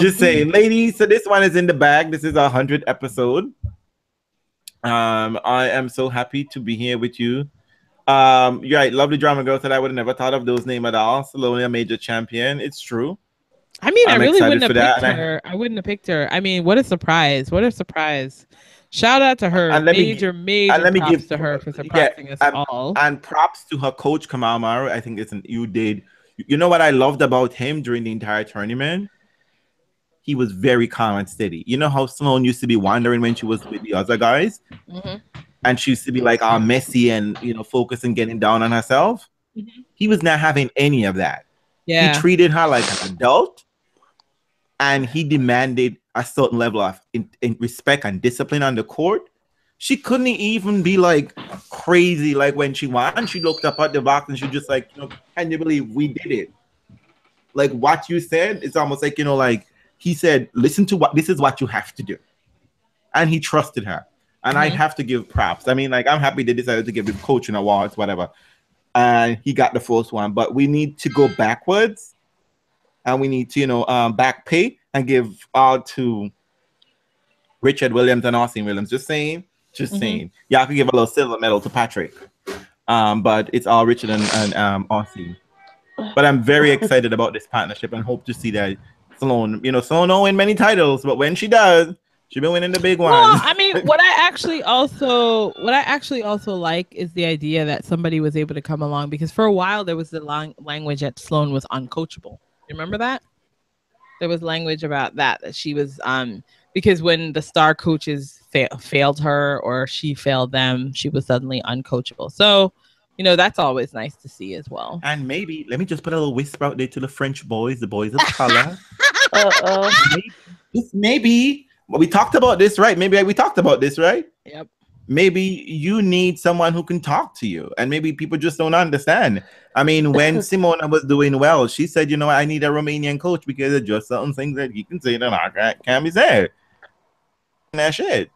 Just saying, ladies. So this one is in the bag. This is our 100th episode. I am so happy to be here with you. You're right, lovely drama girl said I would have never thought of those names at all. Sloane, a major champion. It's true. I mean, I'm I really wouldn't have excited for picked that, her. I wouldn't have picked her. I mean, what a surprise. What a surprise. Shout out to her. And let me props give to her for surprising us all. And props to her coach Kamal Maru. I think you did. You know what I loved about him during the entire tournament? He was very calm and steady. You know how Sloane used to be wandering when she was with the other guys? Mm-hmm. And she used to be like all messy and, you know, focused and getting down on herself. Mm-hmm. He was not having any of that. Yeah. He treated her like an adult, and he demanded a certain level of in respect and discipline on the court. She couldn't even be like crazy. Like when she won, she looked up at the box and she just like, you know, can you believe we did it? Like what you said, it's almost like, you know, like he said, listen to this is what you have to do. And he trusted her. And I have to give props. I mean, like, I'm happy they decided to give him coaching awards, whatever. And he got the first one. But we need to go backwards. And we need to, you know, back pay and give all to Richard Williams and Austin Williams. Just saying. Saying. Yeah, I could give a little silver medal to Patrick. But it's all Richard and Austin. But I'm very excited about this partnership and hope to see that Sloane, you know, Sloane don't win many titles, but when she does, she's been winning the big ones. Well, I mean, what I actually also like is the idea that somebody was able to come along, because for a while there was the language that Sloane was uncoachable. You remember that? There was language about that she was because when the star coaches failed her or she failed them, she was suddenly uncoachable. So, you know, that's always nice to see as well. And maybe let me just put a little whisper out there to the French boys, the boys of color. Maybe well, we talked about this, right? Maybe we talked about this, right? Yep. Maybe you need someone who can talk to you, and maybe people just don't understand. I mean, when Simona was doing well, she said, "You know, I need a Romanian coach because there's just certain things that he can say that I can't be said." And that shit.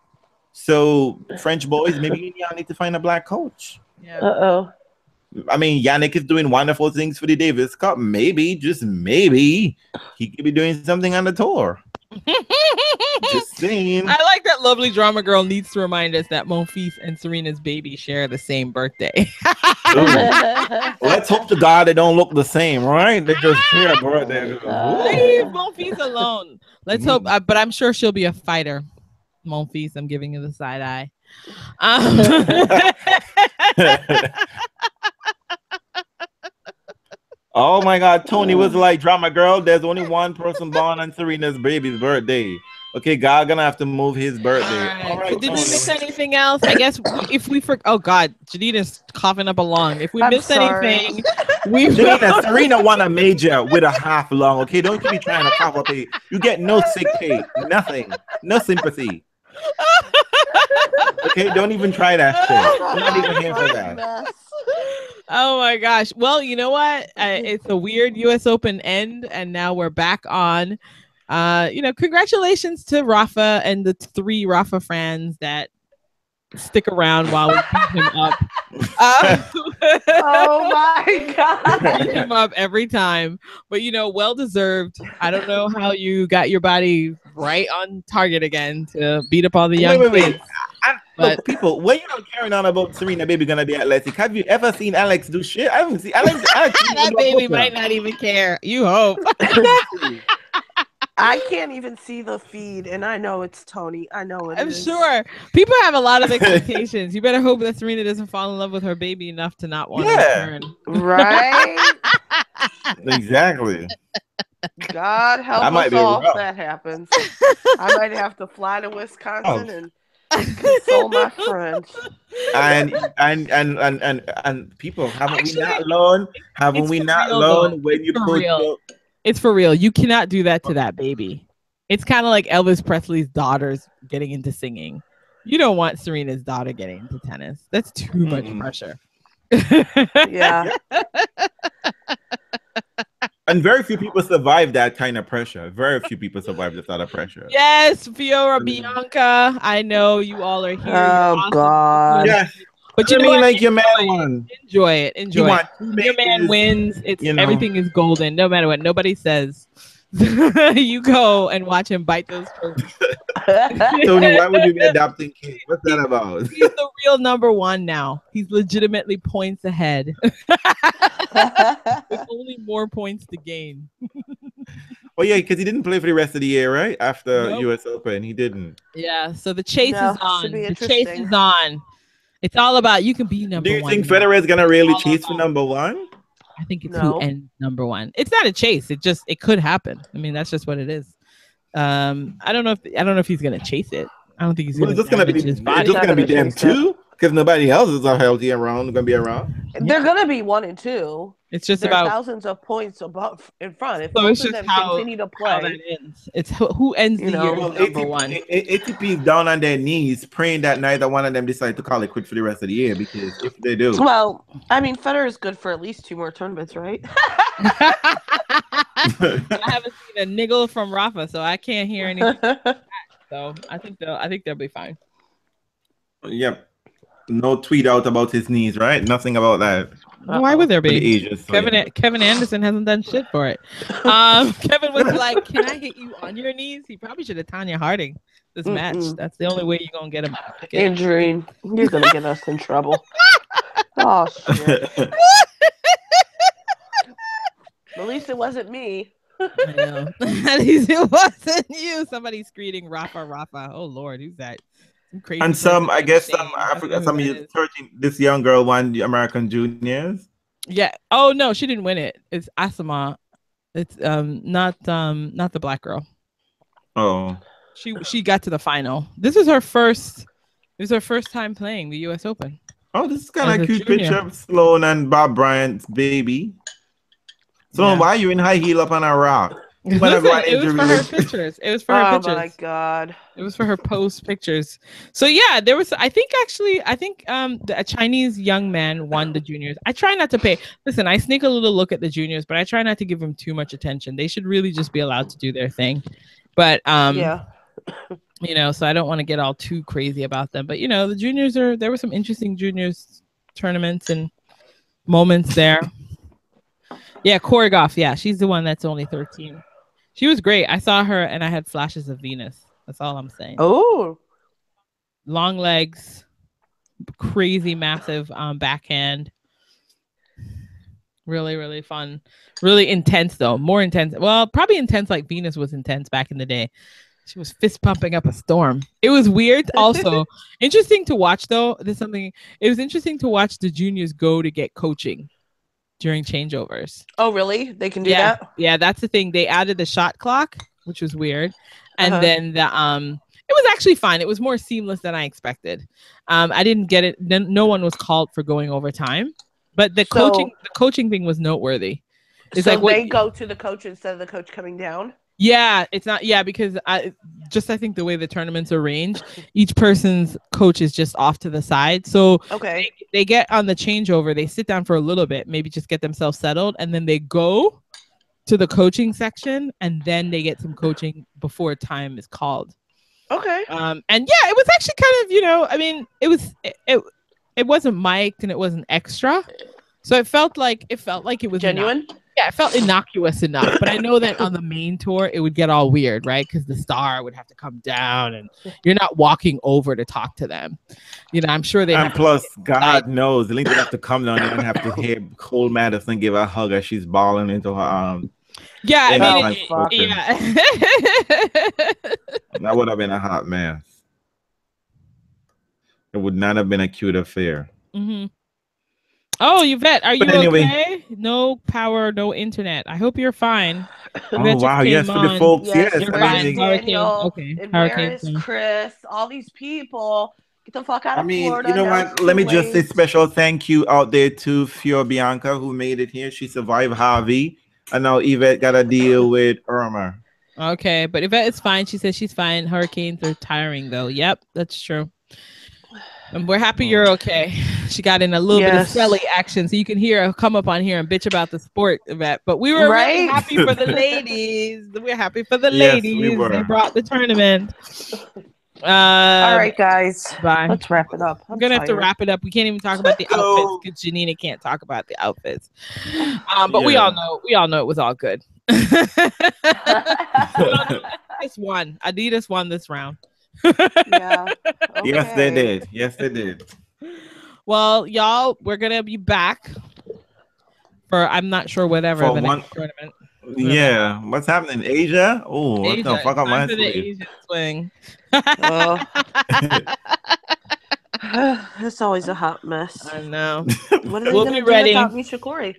So, French boys, maybe y'all need to find a black coach. Yeah. I mean, Yannick is doing wonderful things for the Davis Cup. Maybe, just maybe, he could be doing something on the tour. Just saying. I like that lovely drama girl needs to remind us that Monfils and Serena's baby share the same birthday. Let's hope to God they don't look the same, right? They just share a birthday. Leave Monfils alone. Let's hope, but I'm sure she'll be a fighter. Monfils, I'm giving you the side eye. Oh my God, Tony was like, drama girl, there's only one person born on Serena's baby's birthday. Okay, God gonna have to move his birthday. All right, did we miss anything else? I guess if we oh God, Janita's coughing up a lung. If we missed anything, Serena won a major with a half lung. Okay, don't you be trying to cough up a. You get no sick pay, nothing, no sympathy. Okay, don't even try that shit. I'm not even here for that. Oh my gosh. Well, you know what? It's a weird US Open end, and now we're back on. You know, congratulations to Rafa and the 3 Rafa fans that stick around while we beat him up. Oh my God. Beat him up every time. But, you know, well deserved. I don't know how you got your body right on target again to beat up all the young kids. Look, people, when you're carrying on about Serena baby gonna be athletic, have you ever seen Alex do shit? I haven't seen Alex. That baby might not even care. You hope. I can't even see the feed, and I know it's Tony. I know it I'm is. sure people have a lot of expectations. You better hope that Serena doesn't fall in love with her baby enough to not want to return. Right? Exactly. God help us all if that happens. I might have to fly to Wisconsin and Console my friends. And people, haven't we Actually, not learned? Haven't it's we for not real though. learned when It's you for put real. your It's for real. You cannot do that to that baby. It's kind of like Elvis Presley's daughters getting into singing. You don't want Serena's daughter getting into tennis. That's too much pressure. Yeah. and very few people survive that kind of pressure. Very few people survive that sort of pressure. Yes, Fiora Bianca. I know you all are here. You're Oh awesome. God. Yes. But you I know mean, what? like your man Enjoy it. won. Enjoy it. You Enjoy it. want two When your man majors, wins, it's you know. everything is golden, no matter what nobody says. You go and watch him bite those trophies. Tony, why would you be adopting Kate? What's that about? He's the real number one now. He's legitimately points ahead. With only more points to gain. Oh yeah, because he didn't play for the rest of the year, right? After Nope. US Open, he didn't. Yeah, so the chase No, is on. should be The chase interesting. is on. It's all about you can be number Do you one. think now. Federer is gonna really All chase for about- number one? I think it's No. who ends number one. It's not a chase. It could happen. I mean, that's just what it is. I don't know if he's gonna chase it. I don't think he's Well, gonna it's just gonna be damage his it's body. just not gonna be gonna them chase it. two because nobody else is healthy around. Gonna be around. They're gonna be 1 and 2. It's just They're about thousands of points above in front. If so both it's of just them how continue to that play, ends. It's who ends You the know, year Well, number one. ATP is down on their knees, praying that neither one of them decide to call it quit for the rest of the year. Because if they do, well, I mean, Federer is good for at least 2 more tournaments, right? I haven't seen a niggle from Rafa, so I can't hear anything. So I think they'll be fine. yep, no tweet out about his knees, right? Nothing about that. Why would there For the be? ages, so yeah. Kevin Anderson hasn't done shit for it. Kevin was like, "Can I hit you on your knees?" He probably should have Tanya Harding this match. That's the only way you're gonna get him. Andrew, you're gonna get us in trouble. Oh shit! At least it wasn't me. I know. At least it wasn't you. Somebody's screaming Rafa, Rafa. Oh Lord, who's that? Some crazy. And some, I guess, Shane. some I Africa, don't know some who of that you is. searching. This young girl won the American Juniors. Yeah. Oh no, she didn't win it. It's Asama. It's not the black girl. Oh, She got to the final. This is her first. It was her first time playing the U.S. Open. oh, this is kind As of a cute junior. picture of Sloane and Bob Bryant's baby. Sloane, Yeah. why are you in high heel up on a rock? Listen, it was for her pictures. It was for her Oh pictures. my god! It was for her post pictures. So yeah, there was. I think a Chinese young man won the juniors. I try not to pay. Listen, I sneak a little look at the juniors, but I try not to give them too much attention. They should really just be allowed to do their thing. But Yeah. you know, so I don't want to get all too crazy about them. But you know, the juniors there were some interesting juniors tournaments and moments there. Yeah, Corey Goff. Yeah, she's the one that's only 13. She was great. I saw her and I had flashes of Venus. That's all I'm saying. Oh. Long legs, crazy massive backhand. Really, really fun. Really intense though. More intense. Well, probably intense like Venus was intense back in the day. She was fist pumping up a storm. It was weird. Also, interesting to watch though. There's something. It was interesting to watch the juniors go to get coaching during changeovers. Oh really? They can do Yeah, that? yeah. That's the thing. They added the shot clock, which was weird, and Uh-huh. then it was actually fine. It was more seamless than I expected. I didn't get it. No one was called for going overtime, but the coaching thing was noteworthy. It's so like what they go to the coach instead of the coach coming down? Yeah, it's not. Yeah, because I think the way the tournament's arranged, each person's coach is just off to the side. So Okay. they get on the changeover, they sit down for a little bit, maybe just get themselves settled, and then they go to the coaching section, and then they get some coaching before time is called. Okay. And yeah, it was actually kind of, you know, I mean, it wasn't mic'd and it wasn't extra, so it felt like it was Genuine? Yeah, it felt innocuous enough, but I know that on the main tour it would get all weird, right? Because the star would have to come down, and you're not walking over to talk to them. You know, I'm sure they. And plus, God knows, Link would have to come down there and have to hear Cole Madison give her a hug as she's bawling into her arms. Yeah, And I that's mean, fucking- yeah. That would have been a hot mess. It would not have been a cute affair. Mm-hmm. Oh, Yvette, are But you anyway, okay? No power, no internet. I hope you're fine. oh Yvette just wow, yes, came for the on. folks, Yes, yes, You're I where is fine. mean, Hurricane. Daniel? Okay. And where Hurricane. is Chris? All these people. Get the fuck out I of mean, you Florida. know Now what? it's Let too me just say late. special thank you out there to Fio Bianca who made it here. She survived Harvey, and now Yvette got to deal with Irma. Okay, but Yvette is fine. She says she's fine. Hurricanes are tiring though. Yep, that's true. And we're happy you're okay. She got in a little bit of Yes. Skelly action, so you can hear her come up on here and bitch about the sport, Yvette. But we were really Right? happy for the ladies. We're happy for the Yes, we ladies. They were. brought the tournament. All right, guys. Bye. Let's wrap it up. I'm gonna have to wrap it up. We can't even talk about the outfits So, because Janina can't talk about the outfits. But we yeah. all know it was all good. Adidas won. Adidas won this round. Yeah. Yes, they Okay. did. Yes, they did. Well, y'all, we're gonna be back for I'm not sure whatever For the one, next tournament. yeah. What's happening? Asia? Oh, what the Asia. fuck It's up time my for the sleeve? Asian swing. Oh. It's always a hot mess. I know. What are they We'll gonna be do ready. without Misha Corey?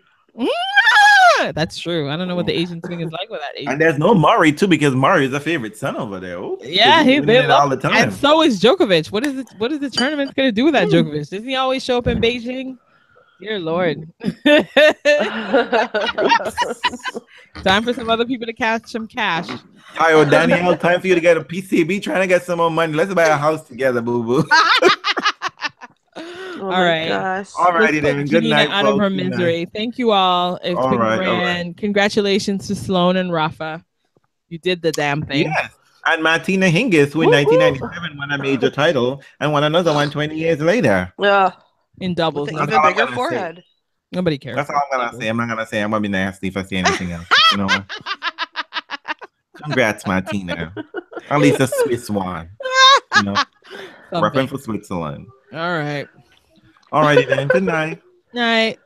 That's true. I don't know what the Asian swing is like without Asian. And there's no Murray too because Murray is a favorite son over there. Oh, Yeah, he's winning they it love all the time. and so is Djokovic. What is it? What is the tournament going to do without Djokovic? Does he always show up in Beijing? Dear Lord. Time for some other people to catch some cash. Yo, Danielle, time for you to get a PCB. Trying to get some more money. Let's buy a house together, boo boo. Oh All my right. gosh. All Let's righty put then. Good Janina night, out of folks. her Good night. misery. Thank you all. It's All been right, all grand. right. Congratulations to Sloane and Rafa. You did the damn thing. Yes. And Martina Hingis, who in 1997 won a major title and won another one 20 years later. Yeah. In doubles. With an That's even all I'm bigger gonna say. forehead. Nobody cares. That's all I'm going to say. I'm not going to say. I'm going to be nasty if I say anything else. You know what? Congrats, Martina. At least a Swiss one. You know, Something. repping for Switzerland. All right. All righty then. Good night. Night.